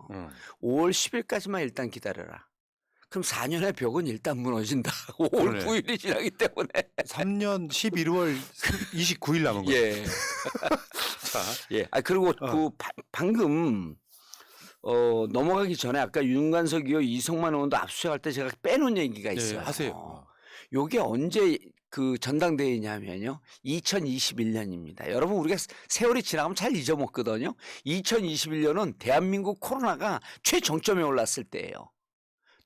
[SPEAKER 2] 5월 10일까지만 일단 기다려라. 그럼 4년의 벽은 일단 무너진다. 5월
[SPEAKER 1] 그러네.
[SPEAKER 2] 9일이 지나기 때문에.
[SPEAKER 1] 3년 11월 29일 남은 거예요.
[SPEAKER 2] 예.
[SPEAKER 1] 자,
[SPEAKER 2] 예. 아 그리고 그 방금 넘어가기 전에 아까 윤관석 의원 이성만 의원도 압수수색할 때 제가 빼놓은 얘기가 있어요.
[SPEAKER 1] 하세요.
[SPEAKER 2] 요게 언제 그 전당대회냐면요. 2021년입니다. 여러분 우리가 세월이 지나가면 잘 잊어먹거든요. 2021년은 대한민국 코로나가 최정점에 올랐을 때예요.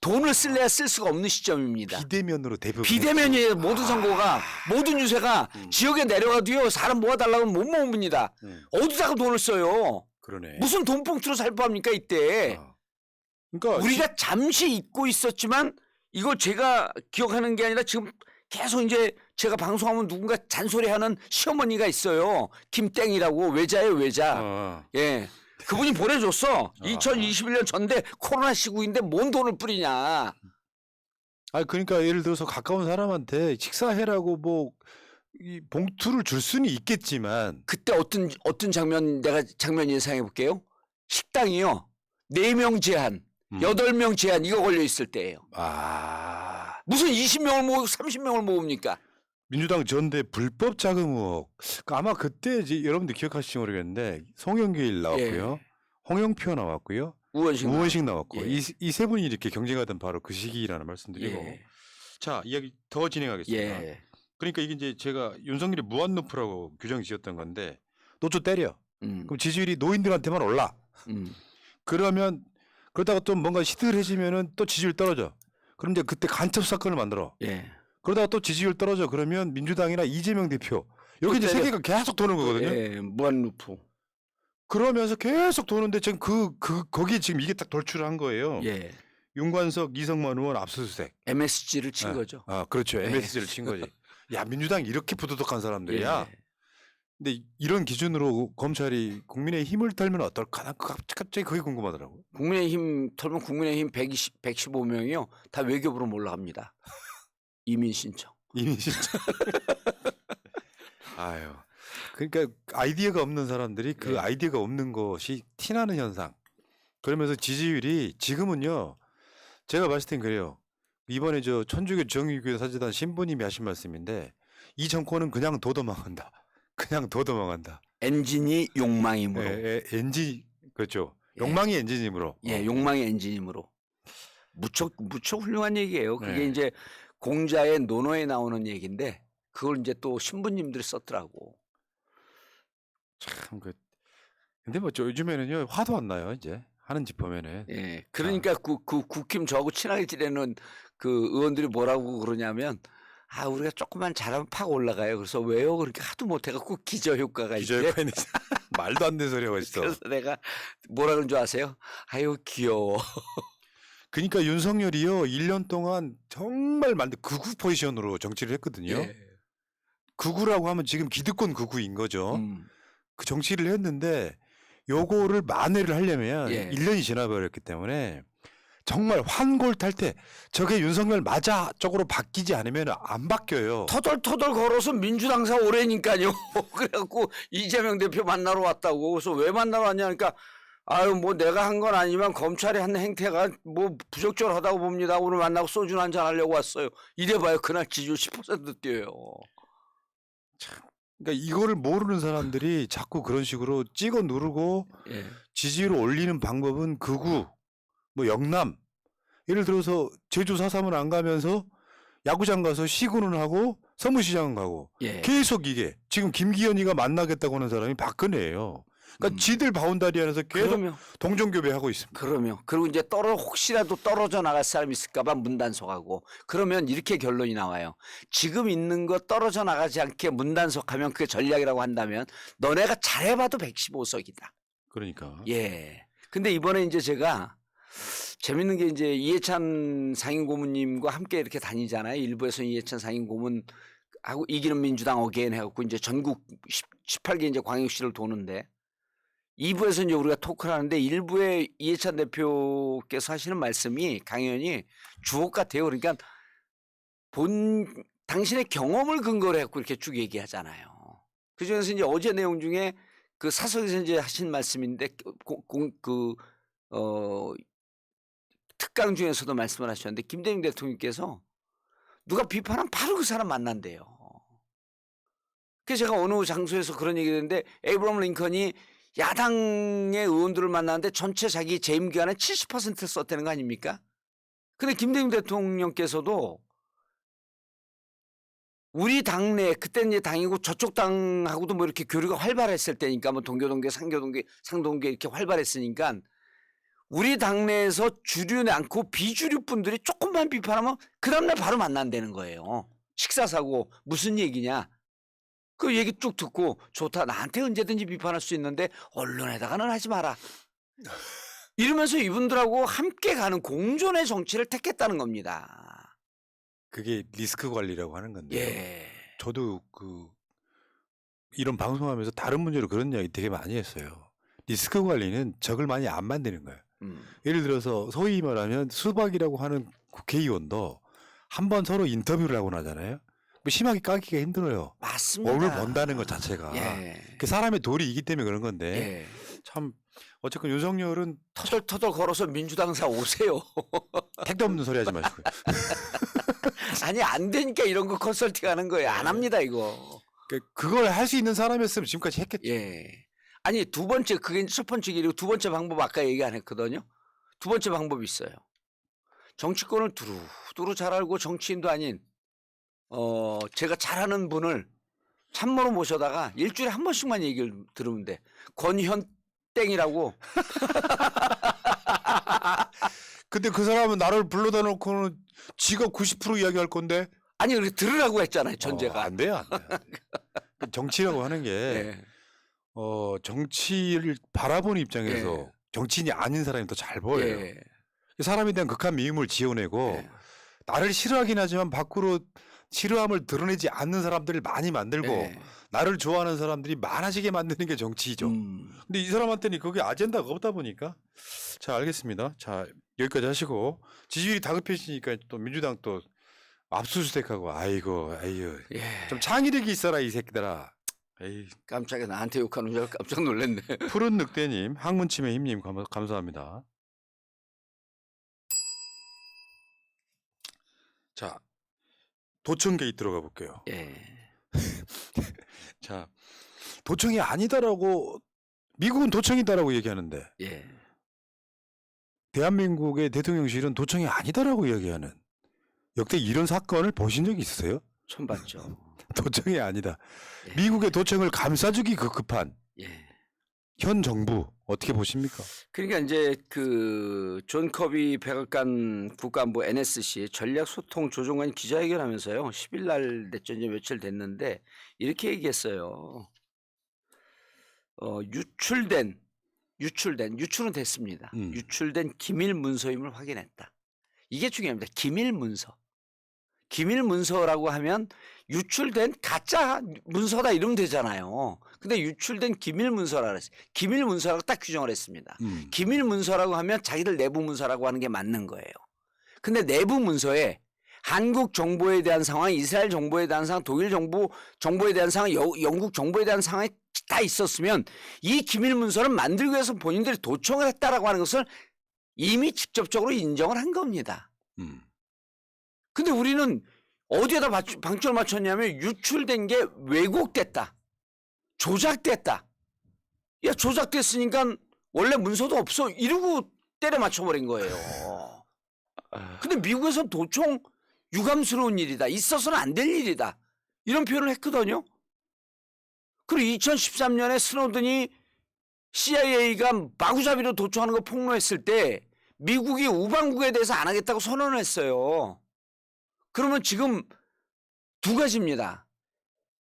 [SPEAKER 2] 돈을 쓸래야 쓸 수가 없는 시점입니다.
[SPEAKER 1] 비대면으로 대부분.
[SPEAKER 2] 비대면이에요. 모든 선거가 모든 유세가 지역에 내려가도요. 사람 모아달라고 하면 못 모읍니다. 어디다가 돈을 써요.
[SPEAKER 1] 그러네.
[SPEAKER 2] 무슨 돈봉투로 살포합니까 이때.
[SPEAKER 1] 그러니까
[SPEAKER 2] 우리가 잠시 잊고 있었지만 이거 제가 기억하는 게 아니라 지금 계속 이제 제가 방송하면 누군가 잔소리하는 시어머니가 있어요. 김땡이라고 외자예요 외자. 예. 그분이 보내줬어. 2021년 전대 코로나 시국인데 뭔 돈을 뿌리냐.
[SPEAKER 1] 그러니까 예를 들어서 가까운 사람한테 식사해라고 뭐 이 봉투를 줄 수는 있겠지만
[SPEAKER 2] 그때 어떤 장면 내가 장면 예상해 볼게요. 식당이요. 4명 제한, 8명 제한 이거 걸려 있을 때예요. 무슨 20명을 모으고 30명을 모읍니까?
[SPEAKER 1] 민주당 전대 불법 자금 의혹. 아마 그때 이제 여러분들 기억하실지 모르겠는데 송영길 나왔고요. 홍영표 나왔고요. 우원식 나왔고.
[SPEAKER 2] 예.
[SPEAKER 1] 이 세 분이 이렇게 경쟁하던 바로 그 시기라는 말씀드리고.
[SPEAKER 2] 예.
[SPEAKER 1] 자, 이야기 더 진행하겠습니다.
[SPEAKER 2] 예.
[SPEAKER 1] 그러니까 이게 이제 제가 윤석열이 무한루프라고 규정 지었던 건데 노조 때려. 그럼 지지율이 노인들한테만 올라. 그러면 그러다가 또 뭔가 시들해지면은 또 지지율 떨어져. 그럼 이제 그때 간첩 사건을 만들어.
[SPEAKER 2] 예.
[SPEAKER 1] 그러다가 또 지지율 떨어져. 그러면 민주당이나 이재명 대표 이렇게 이제
[SPEAKER 2] 때려.
[SPEAKER 1] 세계가 계속 도는 거거든요.
[SPEAKER 2] 예. 무한루프.
[SPEAKER 1] 그러면서 계속 도는데 지금 거기에 지금 이게 딱 돌출한 거예요.
[SPEAKER 2] 예.
[SPEAKER 1] 윤관석, 이성만 의원 압수수색.
[SPEAKER 2] MSG를 친 거죠.
[SPEAKER 1] 그렇죠.
[SPEAKER 2] 예.
[SPEAKER 1] MSG를 친 거지. 야, 민주당이 이렇게 부도덕한 사람들이야.
[SPEAKER 2] 예.
[SPEAKER 1] 근데 이런 기준으로 검찰이 국민의 힘을 털면 어떨까? 난 갑자기 그게 궁금하더라고.
[SPEAKER 2] 국민의힘 털면 국민의힘 115명이요. 다 외교부로 몰라갑니다. 이민 신청.
[SPEAKER 1] 이미 진짜. 아유. 그러니까 아이디어가 없는 사람들이 그
[SPEAKER 2] 예.
[SPEAKER 1] 아이디어가 없는 것이 티나는 현상. 그러면서 지지율이 지금은요. 제가 봤을 땐 그래요. 이번에 저 천주교 정의교회 사재단 신부님이 하신 말씀인데 이 정권은 그냥 도도망한다. 그냥 도도망한다.
[SPEAKER 2] 엔진이 욕망이므로.
[SPEAKER 1] 엔진 그렇죠.
[SPEAKER 2] 예.
[SPEAKER 1] 욕망이 엔진이므로.
[SPEAKER 2] 예, 욕망의 엔진이므로. 무척 훌륭한 얘기예요. 그게
[SPEAKER 1] 네.
[SPEAKER 2] 이제 공자의 논어에 나오는 얘기인데 그걸 이제 또 신부님들이 썼더라고.
[SPEAKER 1] 참 근데 뭐 요즘에는요 화도 안 나요 이제 하는 짓 보면은.
[SPEAKER 2] 예, 그러니까 그 국힘 저하고 친하게 지내는 그 의원들이 뭐라고 그러냐면 우리가 조금만 잘하면 팍 올라가요. 그래서 왜요? 그렇게 하도 못해갖고 기저효과가 있대.
[SPEAKER 1] 기저효과 있는 말도 안 되는 소리가 있어.
[SPEAKER 2] 그래서 내가 뭐라 그런 줄 아세요? 아유 귀여워.
[SPEAKER 1] 그러니까 윤석열이요 1년 동안 정말 극우 포지션으로 정치를 했거든요.
[SPEAKER 2] 예.
[SPEAKER 1] 극우라고 하면 지금 기득권 극우인 거죠.
[SPEAKER 2] 음.
[SPEAKER 1] 그 정치를 했는데 요거를 만회를 하려면
[SPEAKER 2] 예.
[SPEAKER 1] 1년이 지나버렸기 때문에 정말 환골탈태 저게 윤석열 맞아 쪽으로 바뀌지 않으면 안 바뀌어요.
[SPEAKER 2] 터덜터덜 걸어서 민주당사 오래니까요. 그래갖고 이재명 대표 만나러 왔다고. 그래서 왜 만나러 왔냐니까 뭐 내가 한 건 아니지만 검찰이 한 행태가 뭐 부적절하다고 봅니다. 오늘 만나고 소주 한잔 하려고 왔어요. 이래봐요. 그날 지지율 10% 뛰어요.
[SPEAKER 1] 그러니까 이거를 모르는 사람들이 자꾸 그런 식으로 찍어 누르고
[SPEAKER 2] 예.
[SPEAKER 1] 지지율을 올리는 방법은 극우, 뭐 영남 예를 들어서 제주 4.3은 안 가면서 야구장 가서 시구는 하고 서문시장은 가고
[SPEAKER 2] 예.
[SPEAKER 1] 계속 이게 지금 김기현이가 만나겠다고 하는 사람이 박근혜예요. 그러니까 지들 바운다리 안에서 계속
[SPEAKER 2] 그러면
[SPEAKER 1] 동정교배하고 있습니다.
[SPEAKER 2] 그리고 이제 혹시라도 떨어져 나갈 사람이 있을까봐 문단속하고 그러면 이렇게 결론이 나와요. 지금 있는 거 떨어져 나가지 않게 문단속하면 그게 전략이라고 한다면 너네가 잘해봐도 115석이다.
[SPEAKER 1] 그러니까.
[SPEAKER 2] 예. 근데 이번에 이제 제가 재밌는 게 이제 이해찬 상임고문님과 함께 이렇게 다니잖아요. 일부에서 이해찬 상임고문하고 이기는 민주당 어게인 해갖고 이제 전국 18개 이제 광역시를 도는데 2부에서 이제 우리가 토크를 하는데 1부에 이해찬 대표께서 하시는 말씀이 강연이 주옥 같아요. 그러니까 당신의 경험을 근거로 해갖고 이렇게 쭉 얘기하잖아요. 그 중에서 이제 어제 내용 중에 그 사석에서 이제 하신 말씀인데 특강 중에서도 말씀을 하셨는데 김대중 대통령께서 누가 비판하면 바로 그 사람 만난대요. 그래서 제가 어느 장소에서 그런 얘기를 했는데 에이브러함 링컨이 야당의 의원들을 만났는데 전체 자기 재임 기간의 70%를 썼다는 거 아닙니까? 근데 김대중 대통령께서도 우리 당내 그때는 이제 당이고 저쪽 당하고도 뭐 이렇게 교류가 활발했을 때니까 뭐 동교동계, 상교동계, 상동계 이렇게 활발했으니까 우리 당내에서 주류 않고 비주류 분들이 조금만 비판하면 그 다음날 바로 만난다는 거예요. 식사 사고 무슨 얘기냐. 그 얘기 쭉 듣고 좋다. 나한테 언제든지 비판할 수 있는데 언론에다가는 하지 마라. 이러면서 이분들하고 함께 가는 공존의 정치를 택했다는 겁니다.
[SPEAKER 1] 그게 리스크 관리라고 하는 건데.
[SPEAKER 2] 예.
[SPEAKER 1] 저도 이런 방송하면서 다른 문제로 그런 이야기 되게 많이 했어요. 리스크 관리는 적을 많이 안 만드는 거예요. 예를 들어서 소위 말하면 수박이라고 하는 국회의원도 한번 서로 인터뷰를 하고 나잖아요. 뭐 심하게 까기가 힘들어요.
[SPEAKER 2] 맞습니다.
[SPEAKER 1] 얼굴 번다는 것 자체가.
[SPEAKER 2] 예.
[SPEAKER 1] 그 사람의 도리이기 때문에 그런 건데
[SPEAKER 2] 예.
[SPEAKER 1] 참 어쨌건 윤석열은
[SPEAKER 2] 터덜터덜 걸어서 민주당사 오세요.
[SPEAKER 1] 택도 없는 소리 하지 마시고요.
[SPEAKER 2] 아니 안 되니까 이런 거 컨설팅 하는 거예요. 안 합니다 이거.
[SPEAKER 1] 그걸 할 수 있는 사람이었으면 지금까지 했겠죠.
[SPEAKER 2] 예. 아니 두 번째 그게 이제 첫 번째 길이고 두 번째 방법 아까 얘기 안 했거든요. 두 번째 방법이 있어요. 정치권을 두루두루 잘 알고 정치인도 아닌 제가 잘하는 분을 참모로 모셔다가 일주일에 한 번씩만 얘기를 들으면 돼. 권현 땡이라고.
[SPEAKER 1] 근데 그 사람은 나를 불러다 놓고는 지가 90% 이야기할 건데.
[SPEAKER 2] 아니 그렇게 들으라고 했잖아요. 전제가.
[SPEAKER 1] 안 돼요. 안 돼요. 정치라고 하는 게
[SPEAKER 2] 예.
[SPEAKER 1] 정치를 바라보는 입장에서
[SPEAKER 2] 예.
[SPEAKER 1] 정치인이 아닌 사람이 더 잘 보여요.
[SPEAKER 2] 예.
[SPEAKER 1] 사람에 대한 극한 미움을 지어내고
[SPEAKER 2] 예.
[SPEAKER 1] 나를 싫어하긴 하지만 밖으로 싫어함을 드러내지 않는 사람들을 많이 만들고
[SPEAKER 2] 예.
[SPEAKER 1] 나를 좋아하는 사람들이 많아지게 만드는 게 정치이죠. 근데 이 사람한테는 그게 아젠다가 없다 보니까. 자, 알겠습니다. 자, 여기까지 하시고 지지율이 다급해지니까 또 민주당 또 압수수색하고 아이고
[SPEAKER 2] 예.
[SPEAKER 1] 좀 창의력이 있어라 이 새끼들아. 에이.
[SPEAKER 2] 깜짝이야 나한테 욕하는 줄 알고 깜짝 놀랐네.
[SPEAKER 1] 푸른 늑대님, 항문침의 힘님 감사합니다. 자, 도청 게이트 들어가 볼게요.
[SPEAKER 2] 예.
[SPEAKER 1] 자, 도청이 아니다라고 미국은 도청이다라고 얘기하는데
[SPEAKER 2] 예.
[SPEAKER 1] 대한민국의 대통령실은 도청이 아니다라고 이야기하는 역대 이런 사건을 보신 적이 있으세요?
[SPEAKER 2] 처음 봤죠.
[SPEAKER 1] 도청이 아니다.
[SPEAKER 2] 예.
[SPEAKER 1] 미국의 도청을 감싸주기 급급한
[SPEAKER 2] 예.
[SPEAKER 1] 현 정부 어떻게 보십니까?
[SPEAKER 2] 그러니까 이제 그 존 커비 백악관 국가안보 NSC 전략소통조정관 기자회견하면서요. 10일 날 됐죠. 이제 며칠 됐는데 이렇게 얘기했어요. 유출은 됐습니다. 유출된 기밀 문서임을 확인했다. 이게 중요합니다. 기밀 문서. 기밀 문서라고 하면 유출된 가짜 문서다 이러면 되잖아요. 근데 유출된 기밀 문서라 그랬어요. 기밀 문서라고 딱 규정을 했습니다. 기밀 문서라고 하면 자기들 내부 문서라고 하는 게 맞는 거예요. 근데 내부 문서에 한국 정보에 대한 상황, 이스라엘 정보에 대한 상황, 독일 정보에 대한 상황, 영국 정보에 대한 상황이 다 있었으면 이 기밀 문서를 만들기 위해서 본인들이 도청을 했다라고 하는 것을 이미 직접적으로 인정을 한 겁니다. 근데 우리는 어디에다 방점을 맞췄냐면 유출된 게 왜곡됐다. 조작됐다. 야, 조작됐으니까 원래 문서도 없어. 이러고 때려 맞춰버린 거예요. 근데 미국에서는 도청 유감스러운 일이다. 있어서는 안 될 일이다. 이런 표현을 했거든요. 그리고 2013년에 스노든이 CIA가 마구잡이로 도청하는 거 폭로했을 때 미국이 우방국에 대해서 안 하겠다고 선언을 했어요. 그러면 지금 두 가지입니다.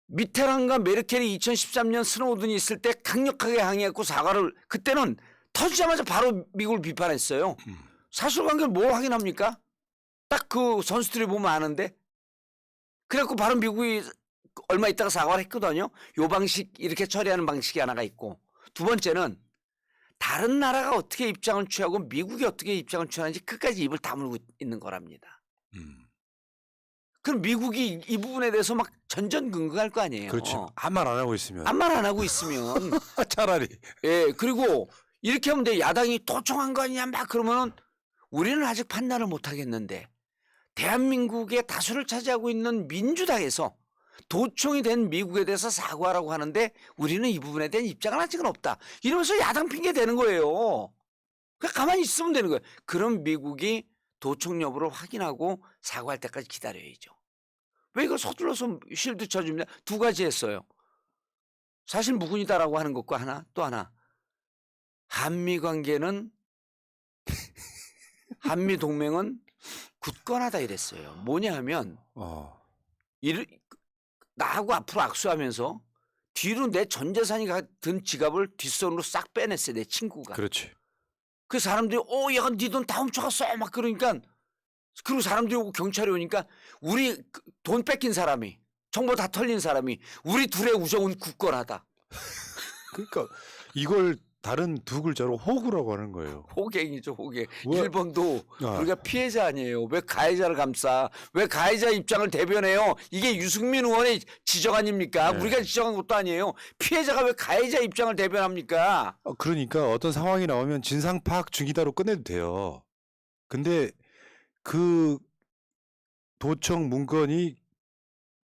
[SPEAKER 2] 미테랑과 메르켈이 2013년 스노든이 있을 때 강력하게 항의했고 사과를 그때는 터지자마자 바로 미국을 비판했어요. 사실관계를 뭘 확인합니까? 딱 그 선수들이 보면 아는데. 그래갖고 바로 미국이 얼마 있다가 사과를 했거든요. 요 방식 이렇게 처리하는 방식이 하나가 있고 두 번째는 다른 나라가 어떻게 입장을 취하고 미국이 어떻게 입장을 취하는지 끝까지 입을 다물고 있는 거랍니다. 그럼 미국이 이 부분에 대해서 막 전전긍긍할 거 아니에요.
[SPEAKER 1] 그렇죠. 아무 말 안 하고 있으면
[SPEAKER 2] 아무 말 안 하고 있으면
[SPEAKER 1] 차라리
[SPEAKER 2] 예 그리고 이렇게 하면 돼. 야당이 도청한 거 아니냐 막 그러면은 우리는 아직 판단을 못 하겠는데 대한민국의 다수를 차지하고 있는 민주당에서 도청이 된 미국에 대해서 사과하라고 하는데 우리는 이 부분에 대한 입장은 아직은 없다. 이러면서 야당 핑계 대는 거예요. 그냥 가만히 있으면 되는 거예요. 그럼 미국이 도청 여부를 확인하고 사과할 때까지 기다려야죠. 왜 이걸 서둘러서 실드 쳐줍니다. 두 가지 했어요. 사실 무근이다라고 하는 것과 하나 또 하나. 한미 관계는 한미 동맹은 굳건하다 이랬어요. 뭐냐 하면 나하고 앞으로 악수하면서 뒤로 내 전 재산이 든 지갑을 뒷손으로 싹 빼냈어요. 내 친구가.
[SPEAKER 1] 그렇지.
[SPEAKER 2] 그 사람들이 야, 네 돈 다 훔쳐갔어 막 그러니까 그리고 사람들이 오고 경찰이 오니까 우리 돈 뺏긴 사람이 정보 다 털린 사람이 우리 둘의 우정은 굳건하다.
[SPEAKER 1] 그러니까 이걸 다른 두 글자로 호구라고 하는 거예요.
[SPEAKER 2] 호갱이죠 호갱.
[SPEAKER 1] 왜?
[SPEAKER 2] 일본도
[SPEAKER 1] 아.
[SPEAKER 2] 우리가 피해자 아니에요. 왜 가해자를 감싸? 왜 가해자 입장을 대변해요? 이게 유승민 의원의 지적 아닙니까?
[SPEAKER 1] 네.
[SPEAKER 2] 우리가 지적한 것도 아니에요. 피해자가 왜 가해자 입장을 대변합니까?
[SPEAKER 1] 그러니까 어떤 상황이 나오면 진상 파악 중이다로 끝내도 돼요. 근데 그 도청 문건이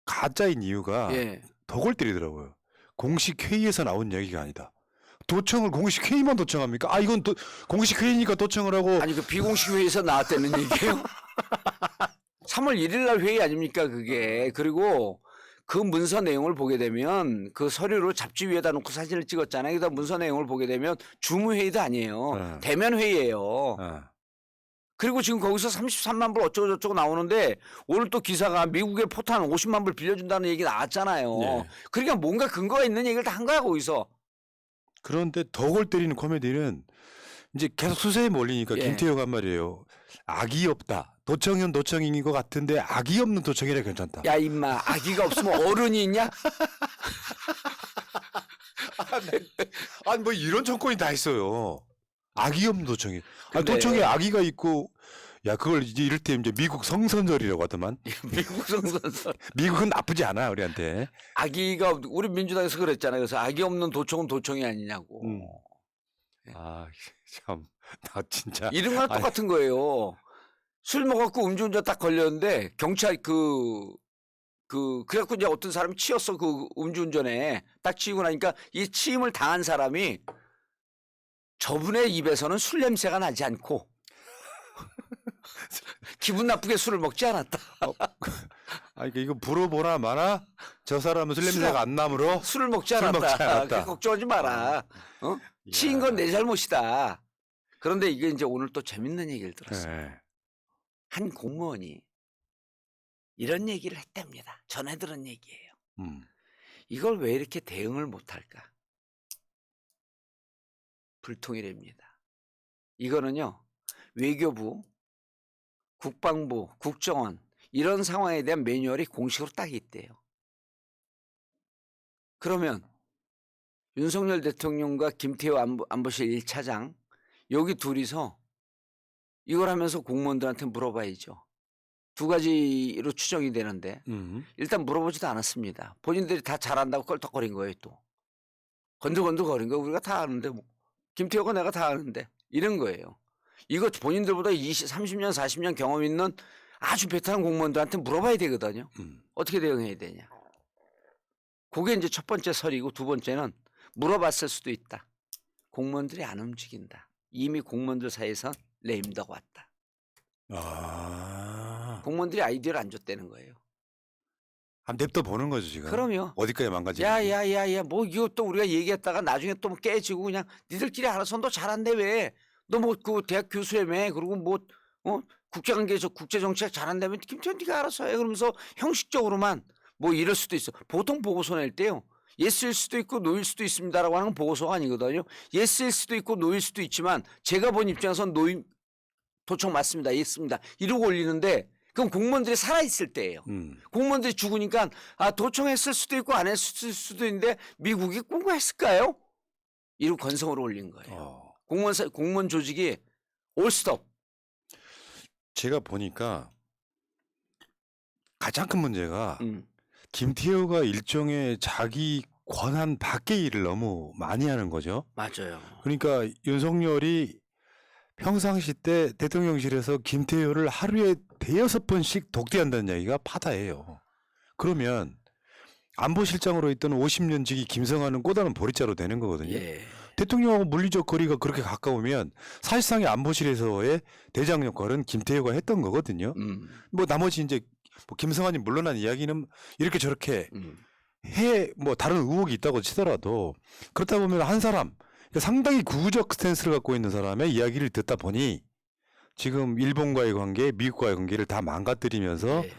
[SPEAKER 1] 가짜인 이유가
[SPEAKER 2] 예.
[SPEAKER 1] 더 골 때리더라고요. 공식 회의에서 나온 얘기가 아니다. 도청을 공식 회의만 도청합니까? 이건 공식 회의니까 도청을 하고.
[SPEAKER 2] 아니 그 비공식 회의에서 나왔다는 얘기예요? 3월 1일 날 회의 아닙니까 그게. 그리고 그 문서 내용을 보게 되면 그 서류로 잡지 위에다 놓고 사진을 찍었잖아요. 그다음 문서 내용을 보게 되면 주무회의도 아니에요. 대면 회의예요. 그리고 지금 거기서 33만 불 어쩌고 저쩌고 나오는데 오늘 또 기사가 미국의 포탄 50만 불 빌려준다는 얘기 나왔잖아요.
[SPEAKER 1] 네.
[SPEAKER 2] 그러니까 뭔가 근거가 있는 얘기를 다 한 거야 거기서.
[SPEAKER 1] 그런데 더 골 때리는 코미디는 이제 계속 수세에 몰리니까
[SPEAKER 2] 예.
[SPEAKER 1] 김태효가 한 말이에요. 악이 없다. 도청은 도청인 것 같은데 악이 없는 도청이라 괜찮다.
[SPEAKER 2] 야 임마 아기가 없으면 어른이 있냐?
[SPEAKER 1] 아니 뭐 이런 정권이 다 있어요. 악이 없는 도청이.
[SPEAKER 2] 근데-
[SPEAKER 1] 도청에 악의가 있고 야 그걸 이제 이럴 때 이제 미국 성선설이라고 하더만.
[SPEAKER 2] 미국 성선설.
[SPEAKER 1] 미국은 나쁘지 않아 우리한테.
[SPEAKER 2] 아기가 우리 민주당에서 그랬잖아요. 그래서 아기 없는 도청은 도청이 아니냐고.
[SPEAKER 1] 참 나 진짜.
[SPEAKER 2] 이런 거랑 똑같은 거예요. 술 먹었고 음주운전 딱 걸렸는데 경찰 그래갖고 이제 어떤 사람이 치였어 그 음주운전에 딱 치고 나니까 이 치임을 당한 사람이 저분의 입에서는 술 냄새가 나지 않고 기분 나쁘게 술을 먹지 않았다.
[SPEAKER 1] 그러니까 이거 물어보나 마나 저 사람은 술 냄새가 안 나므로
[SPEAKER 2] 술을 먹지
[SPEAKER 1] 술
[SPEAKER 2] 않았다.
[SPEAKER 1] 먹지 않았다.
[SPEAKER 2] 그러니까 걱정하지 마라. 치인 건 내 잘못이다. 그런데 이게 이제 오늘 또 재밌는 얘기를 들었어요.
[SPEAKER 1] 네.
[SPEAKER 2] 한 공무원이 이런 얘기를 했답니다. 전해 들은 얘기예요. 이걸 왜 이렇게 대응을 못할까? 불통일입니다. 이거는요. 외교부, 국방부, 국정원 이런 상황에 대한 매뉴얼이 공식으로 딱 있대요. 그러면 윤석열 대통령과 김태호 안보실 1차장 여기 둘이서 이걸 하면서 공무원들한테 물어봐야죠. 두 가지로 추정이 되는데 일단 물어보지도 않았습니다. 본인들이 다 잘한다고 껄떡거린 거예요. 또 건들건들 거린 거 우리가 다 아는데 뭐. 김태호가 내가 다 아는데 이런 거예요. 이거 본인들보다 30년 40년 경험 있는 아주 베테랑 공무원들한테 물어봐야 되거든요. 어떻게 대응해야 되냐. 그게 이제 첫 번째 설이고 두 번째는 물어봤을 수도 있다. 공무원들이 안 움직인다. 이미 공무원들 사이에서 레임덕 왔다. 공무원들이 아이디어를 안 줬다는 거예요.
[SPEAKER 1] 한번 냅둬 보는 거죠 지금.
[SPEAKER 2] 그럼요.
[SPEAKER 1] 어디까지 망가지는지.
[SPEAKER 2] 야야야야 뭐 이거 또 우리가 얘기했다가 나중에 또 깨지고 그냥 니들끼리 알아서 너 잘한대 왜? 너 뭐 그 대학 교수라며 그리고 뭐 국제관계에서 국제정책 잘한다며 김태현 네가 알아서 해 그러면서 형식적으로만 뭐 이럴 수도 있어. 보통 보고서 낼 때요. 예스일 수도 있고 노일 수도 있습니다라고 하는 건 보고서가 아니거든요. 예스일 수도 있고 노일 수도 있지만 제가 본 입장에선 노임 도청 맞습니다. 예스입니다. 이러고 올리는데 그럼 공무원들이 살아있을 때예요. 공무원들이 죽으니까 도청했을 수도 있고 안 했을 수도 있는데 미국이 꽁고했을까요? 이러고 건성으로 올린 거예요. 공무원 조직이 올스톱.
[SPEAKER 1] 제가 보니까 가장 큰 문제가
[SPEAKER 2] 음.
[SPEAKER 1] 김태효가 일종의 자기 권한 밖의 일을 너무 많이 하는 거죠.
[SPEAKER 2] 맞아요.
[SPEAKER 1] 그러니까 윤석열이 평상시 때 대통령실에서 김태효를 하루에 대여섯 번씩 독대한다는 이야기가 파다예요. 그러면 안보실장으로 있던 50년 지기 김성환은 꼬다는 보리자루 되는 거거든요.
[SPEAKER 2] 예.
[SPEAKER 1] 대통령하고 물리적 거리가 그렇게 가까우면 사실상의 안보실에서의 대장 역할은 김태효가 했던 거거든요. 뭐 나머지 이제 뭐 김성환이 물러난 이야기는 이렇게 저렇게 뭐 다른 의혹이 있다고 치더라도 그렇다 보면 한 사람 그러니까 상당히 구구적 스탠스를 갖고 있는 사람의 이야기를 듣다 보니 지금 일본과의 관계, 미국과의 관계를 다 망가뜨리면서
[SPEAKER 2] 예.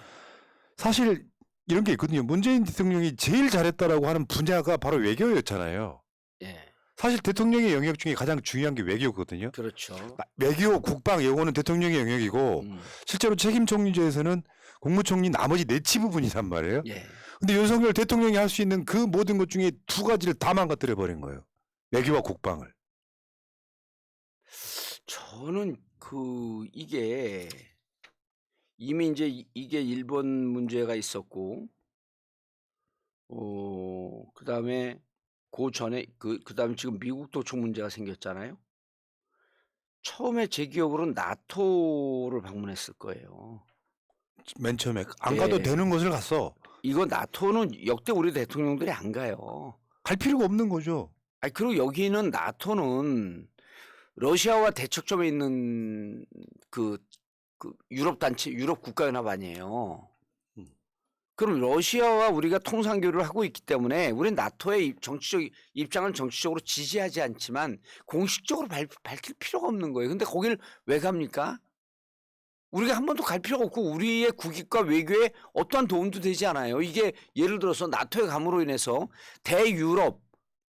[SPEAKER 1] 사실 이런 게 있거든요. 문재인 대통령이 제일 잘했다라고 하는 분야가 바로 외교였잖아요.
[SPEAKER 2] 예.
[SPEAKER 1] 사실 대통령의 영역 중에 가장 중요한 게 외교거든요.
[SPEAKER 2] 그렇죠.
[SPEAKER 1] 외교, 국방, 요거는 대통령의 영역이고 실제로 책임 총리제에서는 국무총리 나머지 내치 부분이란 말이에요.
[SPEAKER 2] 예.
[SPEAKER 1] 근데 윤석열 대통령이 할 수 있는 그 모든 것 중에 두 가지를 다 망가뜨려 버린 거예요. 외교와 국방을.
[SPEAKER 2] 저는 이게 이미 이제 이게 일본 문제가 있었고, 그다음에 그 전에 그다음에 지금 미국 도청 문제가 생겼잖아요. 처음에 제 기억으로는 나토를 방문했을 거예요.
[SPEAKER 1] 맨 처음에 안 가도
[SPEAKER 2] 예.
[SPEAKER 1] 되는 곳을 갔어.
[SPEAKER 2] 이거 나토는 역대 우리 대통령들이 안 가요.
[SPEAKER 1] 갈 필요가 없는 거죠.
[SPEAKER 2] 아니, 그리고 여기는 나토는 러시아와 대척점에 있는 그 유럽 단체, 유럽 국가연합 아니에요. 그럼 러시아와 우리가 통상교류를 하고 있기 때문에 우리는 나토의 정치적 입장을 정치적으로 지지하지 않지만 공식적으로 밝힐 필요가 없는 거예요. 근데 거길 왜 갑니까? 우리가 한 번도 갈 필요가 없고 우리의 국익과 외교에 어떠한 도움도 되지 않아요. 이게 예를 들어서 나토에 감으로 인해서 대유럽,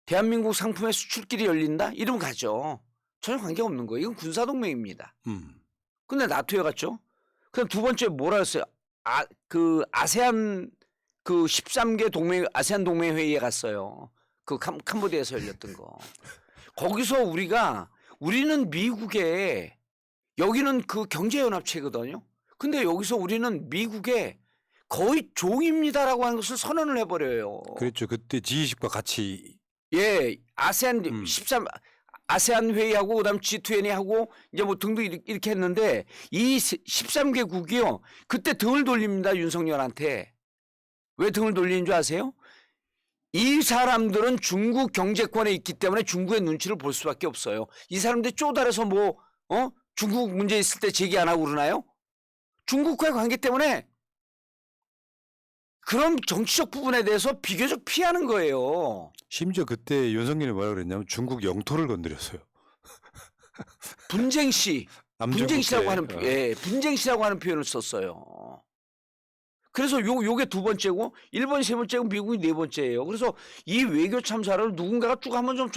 [SPEAKER 2] 대한민국 상품의 수출길이 열린다? 이러면 가죠. 전혀 관계가 없는 거예요. 이건 군사동맹입니다. 근데 나토에 갔죠. 그다음 두 번째 뭐라 했어요? 아세안 13개 아세안 동맹 회의에 갔어요. 캄보디아에서 열렸던 거. 거기서 우리는 미국의 여기는 경제연합체거든요. 근데 여기서 우리는 미국의 거의 종입니다라고 하는 것을 선언을 해버려요.
[SPEAKER 1] 그렇죠. 그때 G20과 같이.
[SPEAKER 2] 예, 아세안 13 아세안 회의하고 그다음 G20 하고 이제 뭐 등등 이렇게 했는데 이 13개국이요. 그때 등을 돌립니다. 윤석열한테. 왜 등을 돌리는 줄 아세요? 이 사람들은 중국 경제권에 있기 때문에 중국의 눈치를 볼 수밖에 없어요. 이 사람들이 쪼달아서 중국 문제 있을 때 제기 안 하고 그러나요? 중국과의 관계 때문에 그런 정치적 부분에 대해서 비교적 피하는 거예요.
[SPEAKER 1] 심지어 그때 윤석열이 뭐라 그랬냐면 중국 영토를 건드렸어요.
[SPEAKER 2] 분쟁시.
[SPEAKER 1] 남중국
[SPEAKER 2] 분쟁시라고 하는
[SPEAKER 1] 때.
[SPEAKER 2] 예, 분쟁시라고 하는 표현을 썼어요. 그래서 요게 두 번째고 일본이 세 번째고 미국이 네 번째예요. 그래서 이 외교 참사를 누군가가 쭉 한번 좀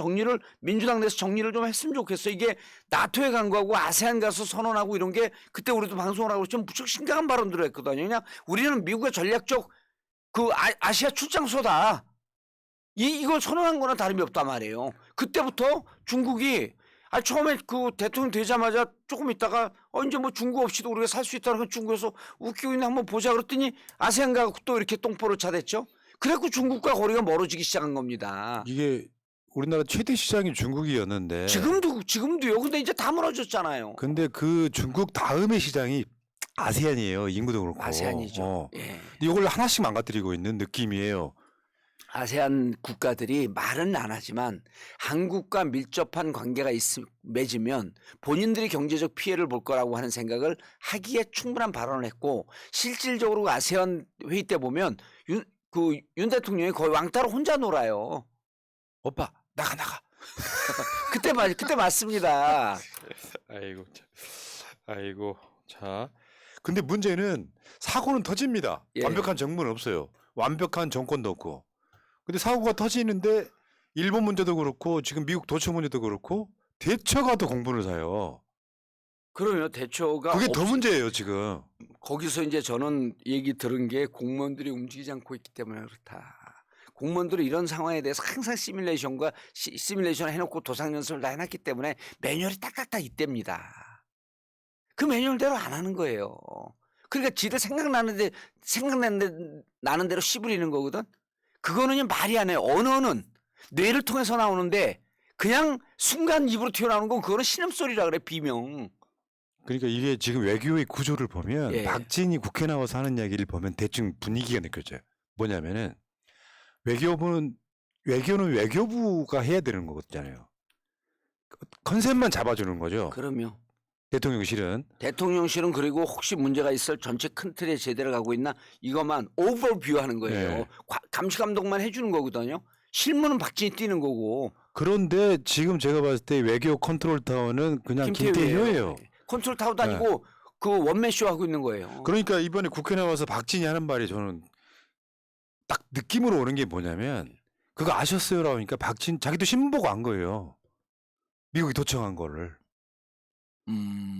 [SPEAKER 2] 민주당 내에서 정리를 좀 했으면 좋겠어요. 이게 나토에 간 거하고 아세안 가서 선언하고 이런 게 그때 우리도 방송을 하고 좀 무척 심각한 발언들을 했거든요. 그냥 우리는 미국의 전략적 아시아 출장소다. 이걸 선언한 거나 다름이 없단 말이에요. 그때부터 중국이 처음에 대통령 되자마자 조금 있다가 이제 뭐 중국 없이도 우리가 살 수 있다는 건 중국에서 웃기고 있는 한번 보자 그랬더니 아세안과 또 이렇게 똥보로 차댔죠. 그래갖고 중국과 거리가 멀어지기 시작한 겁니다.
[SPEAKER 1] 이게 우리나라 최대 시장이 중국이었는데
[SPEAKER 2] 지금도요. 근데 이제 다 무너졌잖아요.
[SPEAKER 1] 근데 그 중국 다음의 시장이 아세안이에요. 인구도 그렇고.
[SPEAKER 2] 아세안이죠. 예.
[SPEAKER 1] 이걸 하나씩 망가뜨리고 있는 느낌이에요.
[SPEAKER 2] 아세안 국가들이 말은 안 하지만 한국과 밀접한 관계가 맺으면 본인들이 경제적 피해를 볼 거라고 하는 생각을 하기에 충분한 발언을 했고 실질적으로 아세안 회의 때 보면 윤 대통령이 거의 왕따로 혼자 놀아요.
[SPEAKER 1] 오빠 나가.
[SPEAKER 2] 그때 맞습니다.
[SPEAKER 1] 아이고 자. 근데 문제는 사고는 터집니다.
[SPEAKER 2] 예.
[SPEAKER 1] 완벽한 정부는 없어요. 완벽한 정권도 없고. 근데 사고가 터지는데 일본 문제도 그렇고 지금 미국 도청 문제도 그렇고 대처가 더 공분을 사요.
[SPEAKER 2] 그러면 대처가
[SPEAKER 1] 그게 더 문제예요 지금.
[SPEAKER 2] 거기서 이제 저는 얘기 들은 게 공무원들이 움직이지 않고 있기 때문에 그렇다. 공무원들이 이런 상황에 대해서 항상 시뮬레이션 해놓고 도상 연습을 다 해놨기 때문에 매뉴얼이 딱딱딱 있답니다. 그 매뉴얼대로 안 하는 거예요. 그러니까 지들 나는 대로 씨부리는 거거든. 그거는 그냥 말이 안 해요. 언어는 뇌를 통해서 나오는데 그냥 순간 입으로 튀어나오는 건 그거는 신음소리라 그래, 비명.
[SPEAKER 1] 그러니까 이게 지금 외교의 구조를 보면
[SPEAKER 2] 예.
[SPEAKER 1] 박진이 국회 나와서 하는 이야기를 보면 대충 분위기가 느껴져요. 뭐냐면은 외교는 외교부가 해야 되는 거잖아요. 컨셉만 잡아주는 거죠.
[SPEAKER 2] 그럼요.
[SPEAKER 1] 대통령실은.
[SPEAKER 2] 대통령실은 그리고 혹시 문제가 있을 전체 큰 틀에 제대로 가고 있나 이것만 오버뷰하는 거예요.
[SPEAKER 1] 네.
[SPEAKER 2] 감시 감독만 해주는 거거든요. 실무는 박진이 뛰는 거고.
[SPEAKER 1] 그런데 지금 제가 봤을 때 외교 컨트롤 타워는 그냥 김태효예요.
[SPEAKER 2] 컨트롤 타워도 아니고 그 원맨쇼 하고 있는 거예요.
[SPEAKER 1] 그러니까 이번에 국회 나와서 박진이 하는 말이 저는 딱 느낌으로 오는 게 뭐냐면 그거 아셨어요라고 하니까 박진 자기도 신문 보고 안 거예요. 미국이 도청한 거를.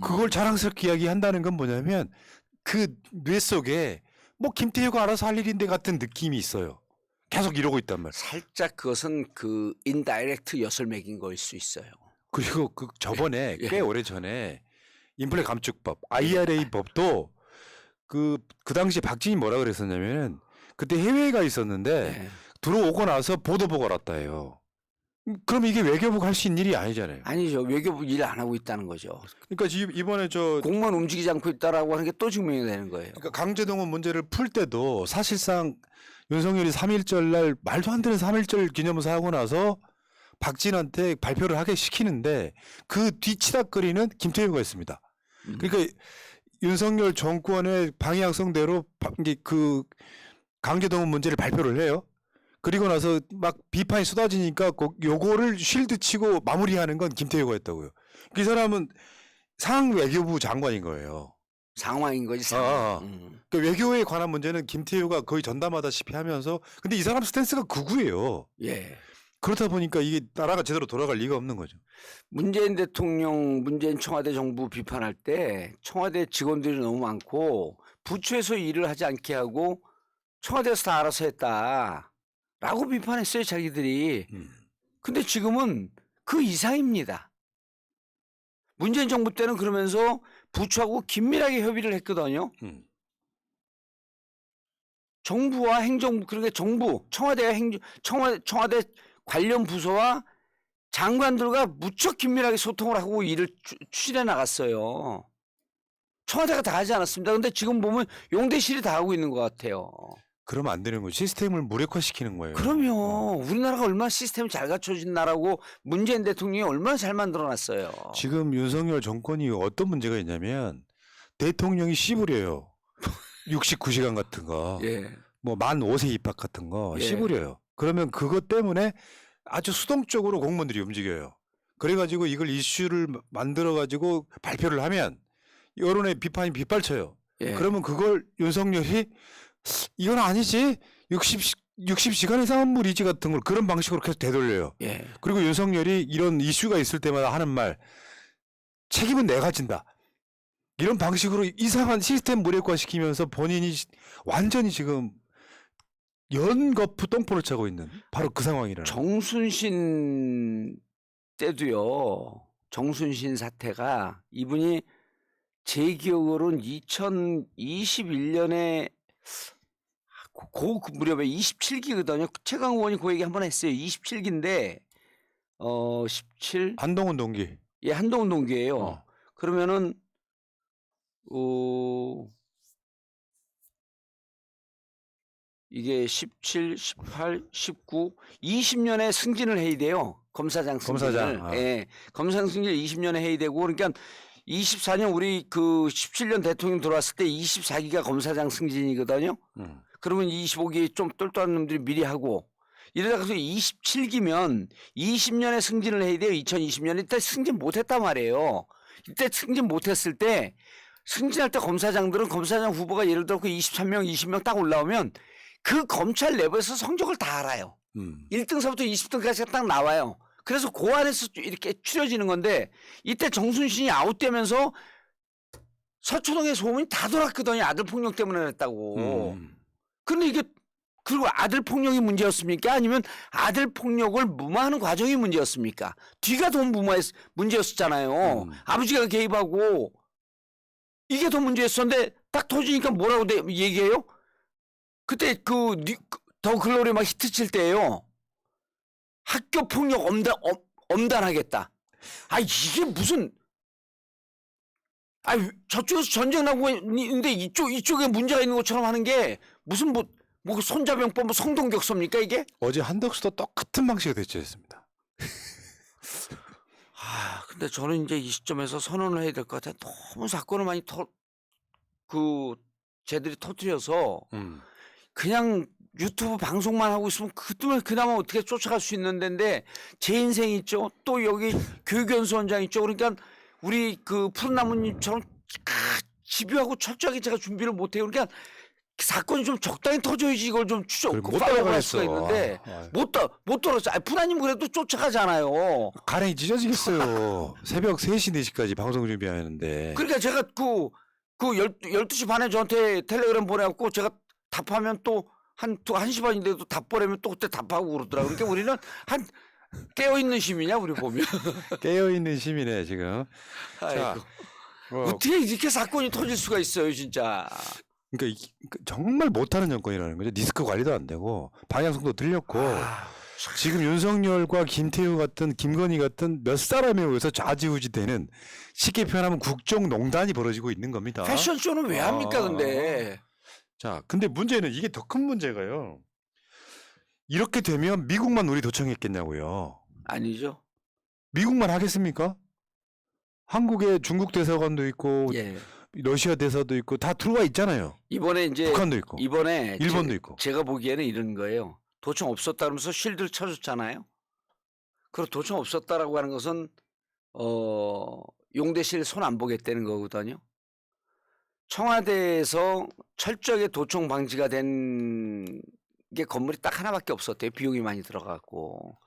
[SPEAKER 1] 그걸 자랑스럽게 이야기한다는 건 뭐냐면 그 뇌 속에 뭐 김태효가 알아서 할 일인데 같은 느낌이 있어요. 계속 이러고 있단 말이에요.
[SPEAKER 2] 살짝 그것은 그 인다이렉트 엿을매긴 거일 수 있어요.
[SPEAKER 1] 그리고 그 저번에
[SPEAKER 2] 예.
[SPEAKER 1] 꽤 오래 전에 인플레 감축법 IRA 법도 그 당시 박진이 뭐라 그랬었냐면은 그때 해외에 가 있었는데
[SPEAKER 2] 네.
[SPEAKER 1] 들어오고 나서 보도 보고 왔다 해요. 그럼 이게 외교부가 할 수 있는 일이 아니잖아요.
[SPEAKER 2] 아니죠. 외교부 일 안 하고 있다는 거죠.
[SPEAKER 1] 그러니까 이번에
[SPEAKER 2] 공무원 움직이지 않고 있다라고 하는 게 또 증명이 되는 거예요.
[SPEAKER 1] 그러니까 강제동원 문제를 풀 때도 사실상 윤석열이 3.1절 날 말도 안 되는 3.1절 기념사 하고 나서 박진한테 발표를 하게 시키는데 그 뒤치다거리는 김태효가 있습니다. 그러니까 윤석열 정권의 방향성대로 이제 그 강제동원 문제를 발표를 해요. 그리고 나서 막 비판이 쏟아지니까 요거를 쉴드 치고 마무리하는 건 김태효가 했다고요. 그 사람은 상 외교부 장관인 거예요.
[SPEAKER 2] 상황인 거지. 상황.
[SPEAKER 1] 그러니까 외교에 관한 문제는 김태효가 거의 전담하다시피 하면서 근데 이 사람 스탠스가 극우예요.
[SPEAKER 2] 예.
[SPEAKER 1] 그렇다 보니까 이게 나라가 제대로 돌아갈 리가 없는 거죠.
[SPEAKER 2] 문재인 대통령, 문재인 청와대 정부 비판할 때 청와대 직원들이 너무 많고 부처에서 일을 하지 않게 하고 청와대에서 다 알아서 했다라고 비판했어요, 자기들이. 근데 지금은 그 이상입니다. 문재인 정부 때는 그러면서 부처하고 긴밀하게 협의를 했거든요. 정부와 행정부, 그러니까 정부, 청와대와 청와대 관련 부서와 장관들과 무척 긴밀하게 소통을 하고 일을 추진해 나갔어요. 청와대가 다 하지 않았습니다. 근데 지금 보면 용대실이 다 하고 있는 것 같아요.
[SPEAKER 1] 그러면 안 되는 거죠. 시스템을 무력화시키는 거예요.
[SPEAKER 2] 그럼요. 우리나라가 얼마나 시스템이 잘 갖춰진 나라고 문재인 대통령이 얼마나 잘 만들어놨어요.
[SPEAKER 1] 지금 윤석열 정권이 어떤 문제가 있냐면 대통령이 씨부려요. 69시간 같은 거.
[SPEAKER 2] 예.
[SPEAKER 1] 뭐 만 5세 입학 같은 거
[SPEAKER 2] 예.
[SPEAKER 1] 씨부려요. 그러면 그것 때문에 아주 수동적으로 공무원들이 움직여요. 그래가지고 이걸 이슈를 만들어가지고 발표를 하면 여론의 비판이 빗발쳐요.
[SPEAKER 2] 예.
[SPEAKER 1] 그러면 그걸 윤석열이 이건 아니지 60시간 이상 업무리지 같은 걸 그런 방식으로 계속 되돌려요.
[SPEAKER 2] 예.
[SPEAKER 1] 그리고 윤석열이 이런 이슈가 있을 때마다 하는 말 책임은 내가 진다. 이런 방식으로 이상한 시스템 무력화시키면서 본인이 완전히 지금 연거푸 똥포를 차고 있는 바로 그 상황이라는.
[SPEAKER 2] 정순신 때도요. 정순신 사태가 이분이 제 기억으로는 2021년에 그 무렵에 27기거든요. 최강 의원이 그 얘기 한번 했어요. 27기인데 17
[SPEAKER 1] 한동훈 동기.
[SPEAKER 2] 예, 한동훈 동기예요. 그러면은 이게 17, 18, 19, 20년에 승진을 해야 돼요. 검사장 승진을.
[SPEAKER 1] 검사장.
[SPEAKER 2] 예. 검사장 승진을 20년에 해야 되고 그러니까 24년 우리 그 17년 대통령 들어왔을 때 24기가 검사장 승진이거든요. 그러면 25기 좀 똘똘한 놈들이 미리 하고 이러다가 27기면 20년에 승진을 해야 돼요. 2020년에 이때 승진 못했단 말이에요. 이때 승진 못했을 때 승진할 때 검사장들은 검사장 후보가 예를 들어 23명, 20명 딱 올라오면 그 검찰 내부에서 성적을 다 알아요. 1등서부터 20등까지가 딱 나와요. 그래서 그 안에서 이렇게 추려지는 건데 이때 정순신이 아웃되면서 서초동의 소문이 다 돌았거든요. 아들 폭력 때문에 그랬다고. 그런데 이게 그리고 아들 폭력이 문제였습니까? 아니면 아들 폭력을 무마하는 과정이 문제였습니까? 뒤가 더 문제였었잖아요. 아버지가 개입하고 이게 더 문제였었는데 딱 터지니까 뭐라고 얘기해요? 그때 더 글로리 막 히트 칠 때예요. 학교 폭력 엄단하겠다. 아 이게 무슨 저쪽에서 전쟁 나고 있는데 이쪽에 문제가 있는 것처럼 하는 게 무슨 뭐 손자병법 뭐 성동격서입니까 이게?
[SPEAKER 1] 어제 한덕수도 똑같은 방식으로 대처했습니다.
[SPEAKER 2] 근데 저는 이제 이 시점에서 선언을 해야 될 것 같아요. 너무 사건을 많이 쟤들이 터뜨려서 그냥 유튜브 방송만 하고 있으면 그나마 어떻게 쫓아갈 수 있는 데인데 제 인생 있죠. 또 여기 교육연수원장 있죠. 그러니까 우리 그 푸른 나무님처럼 집요하고 철저하게 제가 준비를 못해요. 그러니까 사건이 좀 적당히 터져야지 이걸 좀
[SPEAKER 1] 못
[SPEAKER 2] 따라갈 수가
[SPEAKER 1] 따라가겠어.
[SPEAKER 2] 있는데 못 떨었어. 푸나님 그래도 쫓아가잖아요.
[SPEAKER 1] 가랭이 찢어지겠어요. 새벽 3시, 4시까지 방송 준비하는데.
[SPEAKER 2] 그러니까 제가 12시 반에 저한테 텔레그램 보내갖고 제가 답하면 또 한 1시 반인데도 답 보내면 또 그때 답하고 그러더라고요. 그러니까 우리는 깨어있는 시민이야 우리 보면.
[SPEAKER 1] 깨어있는 시민에 지금. 자,
[SPEAKER 2] 아이고. 어떻게 이렇게 사건이 터질 수가 있어요 진짜.
[SPEAKER 1] 그러니까 정말 못하는 정권이라는 거죠. 리스크 관리도 안 되고 방향성도 들렸고 지금 윤석열과 김태우 같은 김건희 같은 몇 사람에 의해서 좌지우지되는 쉽게 표현하면 국정농단이 벌어지고 있는 겁니다.
[SPEAKER 2] 패션쇼는 왜 합니까 근데.
[SPEAKER 1] 자, 근데 문제는 이게 더 큰 문제가요. 이렇게 되면 미국만 우리 도청했겠냐고요.
[SPEAKER 2] 아니죠.
[SPEAKER 1] 미국만 하겠습니까? 한국에 중국 대사관도 있고
[SPEAKER 2] 예.
[SPEAKER 1] 러시아 대사도 있고 다 들어와 있잖아요.
[SPEAKER 2] 이번에 이제
[SPEAKER 1] 북한도 있고
[SPEAKER 2] 이번에
[SPEAKER 1] 일본도 있고.
[SPEAKER 2] 제가 보기에는 이런 거예요. 도청 없었다 그러면서 쉴드를 쳐줬잖아요. 그리고 도청 없었다라고 하는 것은 용대실 손 안 보겠다는 거거든요. 청와대에서 철저하게 도청 방지가 된 게 건물이 딱 하나밖에 없었대요. 비용이 많이 들어갔고.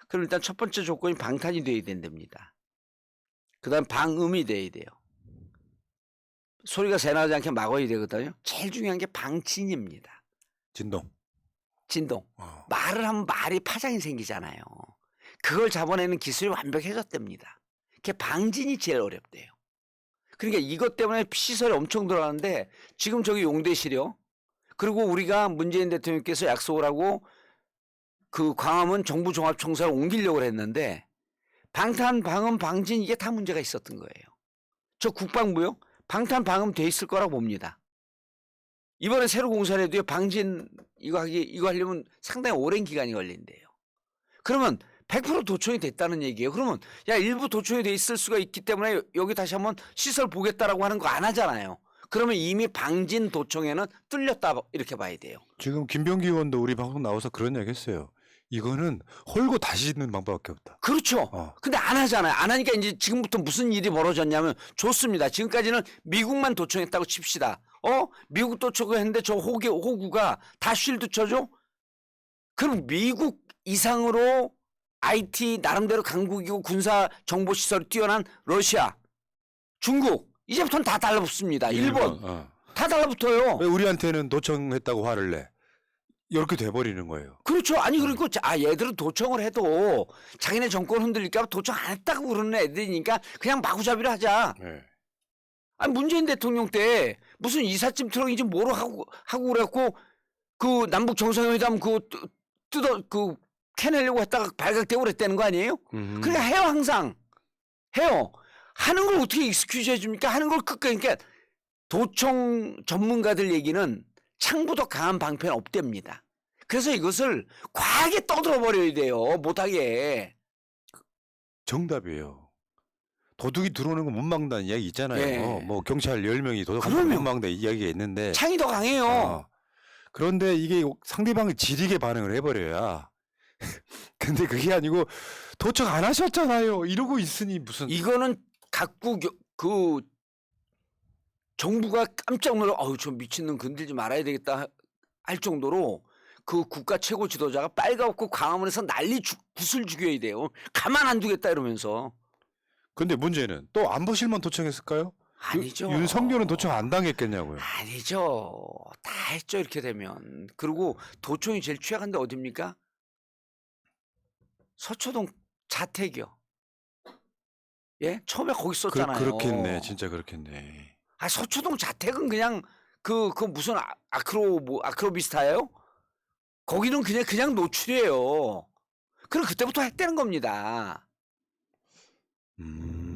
[SPEAKER 2] 그럼 일단 첫 번째 조건이 방탄이 돼야 된답니다. 그다음 방음이 돼야 돼요. 소리가 새 나지 않게 막아야 되거든요. 제일 중요한 게 방진입니다.
[SPEAKER 1] 진동.
[SPEAKER 2] 말을 하면 말이 파장이 생기잖아요. 그걸 잡아내는 기술이 완벽해졌답니다. 그게 방진이 제일 어렵대요. 그러니까 이것 때문에 시설이 엄청 들어가는데 지금 저기 용대실이요. 그리고 우리가 문재인 대통령께서 약속을 하고 그 광화문 정부종합청사를 옮기려고 했는데 방탄, 방음, 방진 이게 다 문제가 있었던 거예요. 저 국방부요. 방탄, 방음 돼 있을 거라고 봅니다. 이번에 새로 공사를 해도요. 방진 이거 하려면 상당히 오랜 기간이 걸린대요. 그러면 100% 도청이 됐다는 얘기예요. 그러면 일부 도청이 돼 있을 수가 있기 때문에 여기 다시 한번 시설 보겠다라고 하는 거 안 하잖아요. 그러면 이미 방진 도청에는 뚫렸다 이렇게 봐야 돼요.
[SPEAKER 1] 지금 김병기 의원도 우리 방송 나와서 그런 얘기 했어요. 이거는 홀고 다시 짓는 방법밖에 없다.
[SPEAKER 2] 그렇죠. 근데 안 하잖아요. 안 하니까 이제 지금부터 무슨 일이 벌어졌냐면 좋습니다. 지금까지는 미국만 도청했다고 칩시다. 미국 도청을 했는데 저 호구가 다 쉴드 쳐줘? 그럼 미국 이상으로 IT 나름대로 강국이고 군사 정보 시설이 뛰어난 러시아, 중국 이제부터는 다 달라붙습니다. 일본 다 달라붙어요.
[SPEAKER 1] 왜 우리한테는 도청했다고 화를 내? 이렇게 돼버리는 거예요.
[SPEAKER 2] 그렇죠. 아니 그리고 얘들은 도청을 해도 자기네 정권 흔들릴까 봐 도청 안 했다고 그러는 애들이니까 그냥 마구잡이로 하자.
[SPEAKER 1] 네.
[SPEAKER 2] 아니 문재인 대통령 때 무슨 이삿짐 트럭인지 뭐로 하고 그래갖고 그 남북 정상회담 캐내려고 했다가 발각되고 그랬다는 거 아니에요? 그러니까 해요 항상 해요. 하는 걸 어떻게 익스큐즈 해줍니까? 하는 걸 끝까지. 그러니까 도청 전문가들 얘기는 창부도 강한 방패는 없답니다. 그래서 이것을 과하게 떠들어버려야 돼요. 못하게.
[SPEAKER 1] 정답이에요. 도둑이 들어오는 거 못 막는다는 이야기 있잖아요.
[SPEAKER 2] 예.
[SPEAKER 1] 뭐 경찰 10명이 도둑을 못 막는다는 이야기가 있는데
[SPEAKER 2] 창이 더 강해요.
[SPEAKER 1] 그런데 이게 상대방이 지리게 반응을 해버려야 근데 그게 아니고 도청 안 하셨잖아요. 이러고 있으니 무슨
[SPEAKER 2] 이거는 각국 정부가 깜짝 놀라 저 미친놈 건들지 말아야 되겠다 할 정도로 그 국가 최고 지도자가 빨가벗고 광화문에서 구슬 죽여야 돼요. 가만 안 두겠다 이러면서.
[SPEAKER 1] 근데 문제는 또 안보실만 도청했을까요?
[SPEAKER 2] 아니죠.
[SPEAKER 1] 윤석열은 도청 안 당했겠냐고요.
[SPEAKER 2] 아니죠. 다 했죠 이렇게 되면. 그리고 도청이 제일 취약한 데 어딥니까? 서초동 자택이요. 예? 처음에 거기 썼잖아요.
[SPEAKER 1] 그렇겠네. 진짜 그렇겠네.
[SPEAKER 2] 서초동 자택은 그냥 그 무슨 아크로비스타예요? 거기는 그냥 노출이에요. 그럼 그때부터 했다는 겁니다.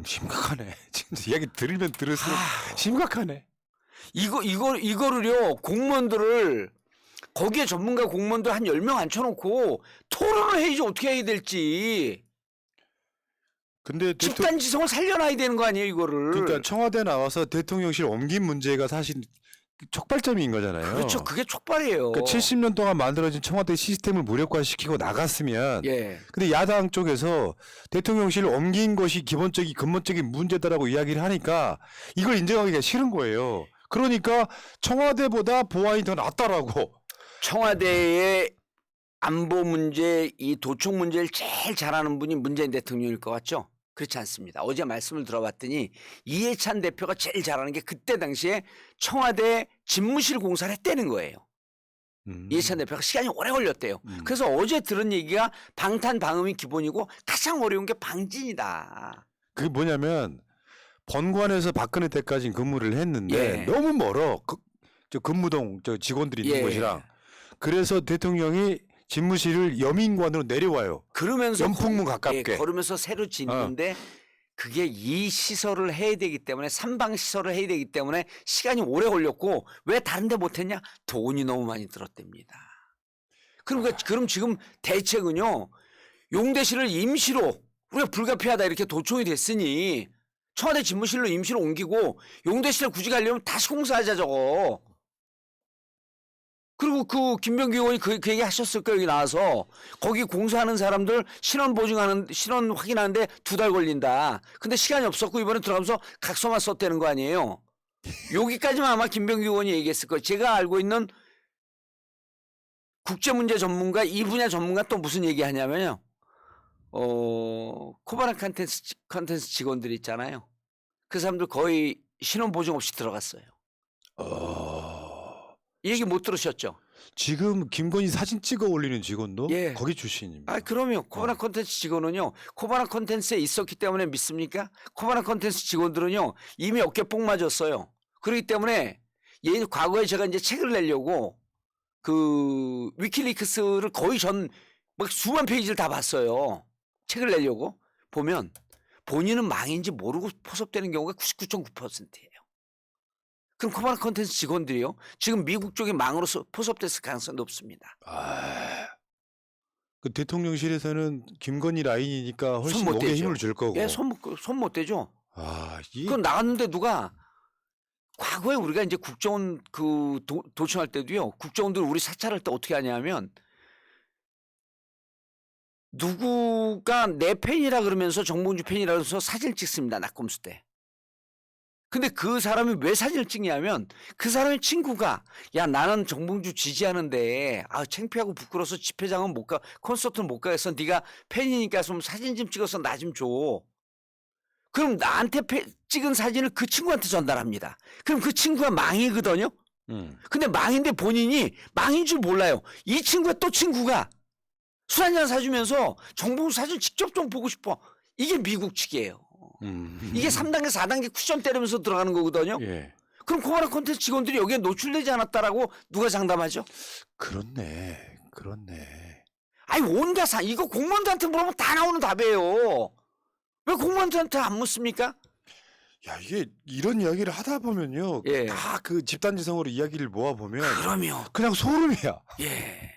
[SPEAKER 1] 심각하네. 진짜 이야기 들으면 들을수록
[SPEAKER 2] 아,
[SPEAKER 1] 심각하네.
[SPEAKER 2] 이거를요, 공무원들을, 거기에 전문가 공무원들 한 10명 앉혀놓고 토론을 해야지 어떻게 해야 될지.
[SPEAKER 1] 근데
[SPEAKER 2] 집단지성을 살려놔야 되는 거 아니에요, 이거를.
[SPEAKER 1] 그러니까 청와대 나와서 대통령실 옮긴 문제가 사실 촉발점인 거잖아요.
[SPEAKER 2] 그렇죠. 그게 촉발이에요.
[SPEAKER 1] 그러니까 70년 동안 만들어진 청와대 시스템을 무력화시키고 나갔으면
[SPEAKER 2] 예.
[SPEAKER 1] 근데 야당 쪽에서 대통령실 옮긴 것이 근본적인 문제다라고 이야기를 하니까 이걸 인정하기가 싫은 거예요. 그러니까 청와대보다 보안이 더 낫다라고.
[SPEAKER 2] 청와대의 안보 문제, 이 도청 문제를 제일 잘하는 분이 문재인 대통령일 것 같죠? 그렇지 않습니다. 어제 말씀을 들어봤더니 이해찬 대표가 제일 잘하는 게 그때 당시에 청와대 집무실 공사를 했다는 거예요. 이해찬 대표가 시간이 오래 걸렸대요. 그래서 어제 들은 얘기가 방탄방음이 기본이고 가장 어려운 게 방진이다.
[SPEAKER 1] 그게 뭐냐면 본관에서 박근혜 때까지 근무를 했는데
[SPEAKER 2] 예.
[SPEAKER 1] 너무 멀어. 저 근무동 저 직원들이 있는
[SPEAKER 2] 예.
[SPEAKER 1] 곳이랑. 그래서 대통령이 집무실을 여민관으로 내려와요.
[SPEAKER 2] 그러면서
[SPEAKER 1] 연풍문 가깝게.
[SPEAKER 2] 예, 걸으면서 새로 짓는데 그게 이 시설을 해야 되기 때문에 삼방 시설을 해야 되기 때문에 시간이 오래 걸렸고 왜 다른 데 못했냐? 돈이 너무 많이 들었답니다. 그럼 지금 대책은요. 용대실을 임시로 우리가 불가피하다 이렇게 도청이 됐으니 청와대 집무실로 임시로 옮기고 용대실에 굳이 가려면 다시 공사하자 저거. 그리고 그 김병기 의원이 그 얘기 하셨을 거예요. 여기 나와서 거기 공사하는 사람들 신원 확인하는데 2달 걸린다. 근데 시간이 없었고 이번에 들어가면서 각서만 썼다는 거 아니에요. 여기까지만 아마 김병기 의원이 얘기했을 거예요. 제가 알고 있는 국제문제 전문가 이 분야 전문가 또 무슨 얘기하냐면요. 코바나 컨텐츠 직원들 있잖아요. 그 사람들 거의 신원 보증 없이 들어갔어요. 이 얘기 못 들으셨죠?
[SPEAKER 1] 지금 김건희 사진 찍어 올리는 직원도
[SPEAKER 2] 예.
[SPEAKER 1] 거기 출신입니다.
[SPEAKER 2] 아, 그럼요. 코바나 컨텐츠 직원은요. 코바나 컨텐츠에 있었기 때문에 믿습니까? 코바나 컨텐츠 직원들은요. 이미 어깨 뽕 맞았어요. 그렇기 때문에 과거에 제가 이제 책을 내려고 그 위키리크스를 거의 막 수만 페이지를 다 봤어요. 책을 내려고 보면 본인은 망인지 모르고 포섭되는 경우가 99.9%예요. 그럼 코바나 컨텐츠 직원들이요. 지금 미국 쪽에 망으로서 포섭됐을 가능성이 높습니다.
[SPEAKER 1] 그 대통령실에서는 김건희 라인이니까 훨씬
[SPEAKER 2] 손 못
[SPEAKER 1] 목에
[SPEAKER 2] 대죠.
[SPEAKER 1] 힘을 줄 거고.
[SPEAKER 2] 예, 손 못 대죠.
[SPEAKER 1] 이
[SPEAKER 2] 그건 나갔는데 누가 과거에 우리가 이제 국정원 도청할 때도요. 국정원들 우리 사찰할 때 어떻게 하냐면 누구가 내 팬이라 그러면서 정봉주 팬이라 그래서 사진을 찍습니다. 낙검수 때. 근데 그 사람이 왜 사진을 찍냐면 그 사람의 친구가 야 나는 정봉주 지지하는데 창피하고 부끄러워서 집회장은 못 가 콘서트는 못 가겠어. 네가 팬이니까 좀 사진 좀 찍어서 나 좀 줘. 그럼 나한테 찍은 사진을 그 친구한테 전달합니다. 그럼 그 친구가 망이거든요. 근데 망인데 본인이 망인 줄 몰라요. 이 친구의 또 친구가 술 한잔 사주면서 정봉주 사진 직접 좀 보고 싶어. 이게 미국 측이에요. 이게 3단계 4단계 쿠션 때리면서 들어가는 거거든요.
[SPEAKER 1] 예.
[SPEAKER 2] 그럼 코바나 콘텐츠 직원들이 여기에 노출되지 않았다라고 누가 장담하죠?
[SPEAKER 1] 그렇네.
[SPEAKER 2] 아니 온갖 이거 공무원들한테 물어보면 다 나오는 답이에요. 왜 공무원들한테 안 묻습니까?
[SPEAKER 1] 야 이게 이런 이야기를 하다 보면요.
[SPEAKER 2] 예.
[SPEAKER 1] 다 그 집단지성으로 이야기를 모아 보면
[SPEAKER 2] 그럼요.
[SPEAKER 1] 그냥 소름이야.
[SPEAKER 2] 예.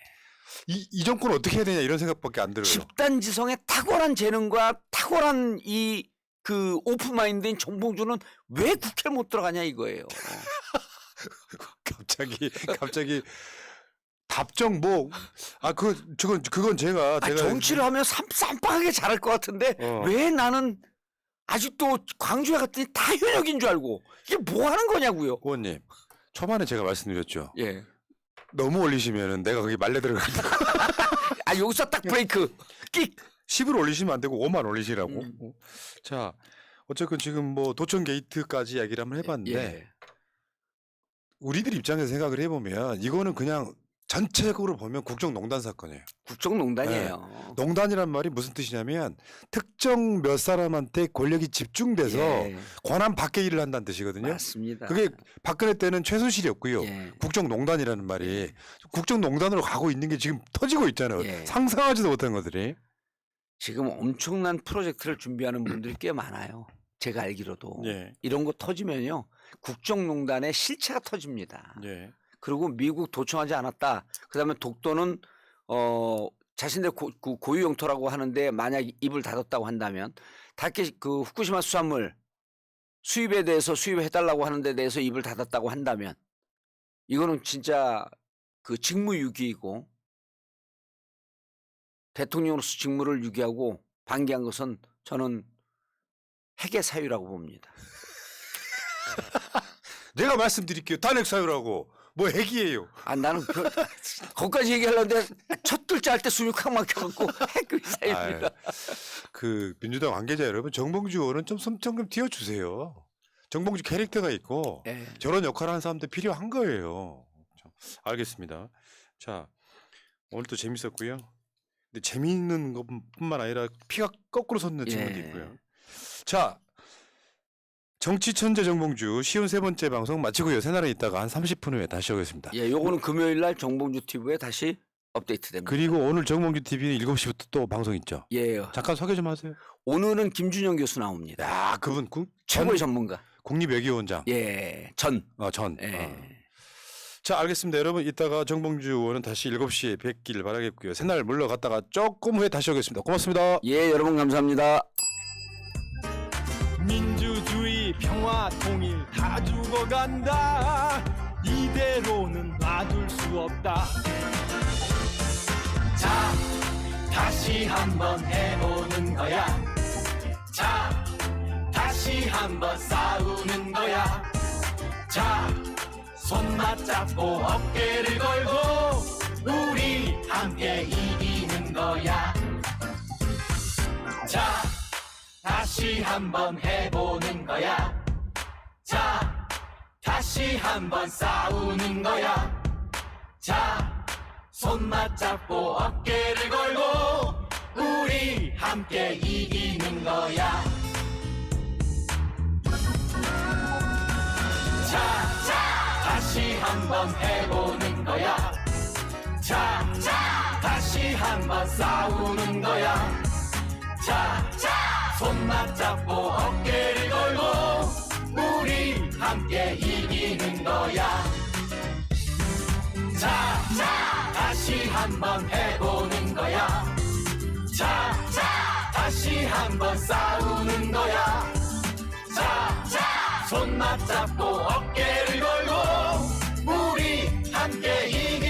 [SPEAKER 1] 이 정권 어떻게 해야 되냐 이런 생각밖에 안 들어요.
[SPEAKER 2] 집단지성의 탁월한 재능과 탁월한 그 오픈마인드인 정봉주는 왜 국회를 못 들어가냐 이거예요.
[SPEAKER 1] 갑자기 답정 그건 제가
[SPEAKER 2] 정치를 하면 쌈빵하게 잘할 것 같은데 왜 나는 아직도 광주에 갔더니 다 현역인 줄 알고 이게 뭐 하는 거냐고요.
[SPEAKER 1] 의원님 초반에 제가 말씀드렸죠.
[SPEAKER 2] 예.
[SPEAKER 1] 너무 올리시면은 내가 거기 말려 들어간다.
[SPEAKER 2] 여기서 딱 브레이크 끽.
[SPEAKER 1] 10을 올리시면 안 되고 5만 올리시라고. 자, 어쨌건 지금 뭐 도청 게이트까지 이야기를 한번 해봤는데
[SPEAKER 2] 예.
[SPEAKER 1] 우리들 입장에서 생각을 해보면 이거는 그냥 전체적으로 보면 국정농단 사건이에요.
[SPEAKER 2] 국정농단이에요.
[SPEAKER 1] 농단이란 말이 무슨 뜻이냐면 특정 몇 사람한테 권력이 집중돼서
[SPEAKER 2] 예,
[SPEAKER 1] 권한 밖의 일을 한다는 뜻이거든요.
[SPEAKER 2] 맞습니다.
[SPEAKER 1] 그게 박근혜 때는 최순실이었고요.
[SPEAKER 2] 예.
[SPEAKER 1] 국정농단이라는 말이 국정농단으로 가고 있는 게 지금 터지고 있잖아요.
[SPEAKER 2] 예.
[SPEAKER 1] 상상하지도 못한 것들이.
[SPEAKER 2] 지금 엄청난 프로젝트를 준비하는 분들이 꽤 많아요. 제가 알기로도
[SPEAKER 1] 예.
[SPEAKER 2] 이런 거 터지면요 국정농단의 실체가 터집니다.
[SPEAKER 1] 예.
[SPEAKER 2] 그리고 미국 도청하지 않았다. 그다음에 독도는 자신들 고유 영토라고 하는데 만약 입을 닫았다고 한다면 그 후쿠시마 수산물 수입에 대해서 수입해달라고 하는 데 대해서 입을 닫았다고 한다면 이거는 진짜 그 직무유기이고 대통령으로서 직무를 유기하고 방기한 것은 저는 핵의 사유라고 봅니다.
[SPEAKER 1] 내가 말씀드릴게요. 탄핵 사유라고. 뭐 핵이에요.
[SPEAKER 2] 아 나는 거기까지 얘기하려는데 첫 둘째 할 때 숨이 콱 막혀갖고 핵의 사유입니다.
[SPEAKER 1] 그 민주당 관계자 여러분, 정봉주 의원은 좀 숨 좀 띄워주세요. 정봉주 캐릭터가 있고
[SPEAKER 2] 예.
[SPEAKER 1] 저런 역할을 하는 사람들 필요한 거예요. 알겠습니다. 자, 오늘도 재밌었고요. 근데 재미있는 것뿐만 아니라 피가 거꾸로 솟는 친구도 있고요. 자, 정치 천재 정봉주 쉬운 세 번째 방송 마치고요. 새날에 있다가 한 30분 후에 다시 오겠습니다.
[SPEAKER 2] 예, 요거는 금요일 날 정봉주 TV에 다시 업데이트됩니다.
[SPEAKER 1] 그리고 오늘 정봉주 TV는 7시부터 또 방송 있죠.
[SPEAKER 2] 예.
[SPEAKER 1] 잠깐 소개 좀 하세요.
[SPEAKER 2] 오늘은 김준영 교수 나옵니다.
[SPEAKER 1] 야, 그분
[SPEAKER 2] 최고의 전문가.
[SPEAKER 1] 국립외교원장.
[SPEAKER 2] 예, 전.
[SPEAKER 1] 전.
[SPEAKER 2] 예.
[SPEAKER 1] 자, 알겠습니다. 여러분, 이따가 정봉주 의원은 다시 7시에 뵙길 바라겠고요. 새날 물러갔다가 조금 후에 다시 오겠습니다. 고맙습니다.
[SPEAKER 2] 예, 여러분 감사합니다.
[SPEAKER 3] 민주주의 평화 통일 다 죽어간다 이대로는 놔둘 수 없다 자 다시 한번 해보는 거야 자 다시 한번 싸우는 거야 자 손 맞잡고 어깨를 걸고 우리 함께 이기는 거야 자 다시 한번 해보는 거야 자 다시 한번 싸우는 거야 자 손 맞잡고 어깨를 걸고 우리 함께 이기는 거야 자 다시 한번 해보는 거야 자 다시 한번 싸우는 거야 자 손 맞잡고 어깨를 걸고 우리 함께 이기는 거야 자 다시 한번 해보는 거야 자 다시 한번 싸우는 거야 자 손 맞잡고 어깨를 걸고 우리 함께 이기는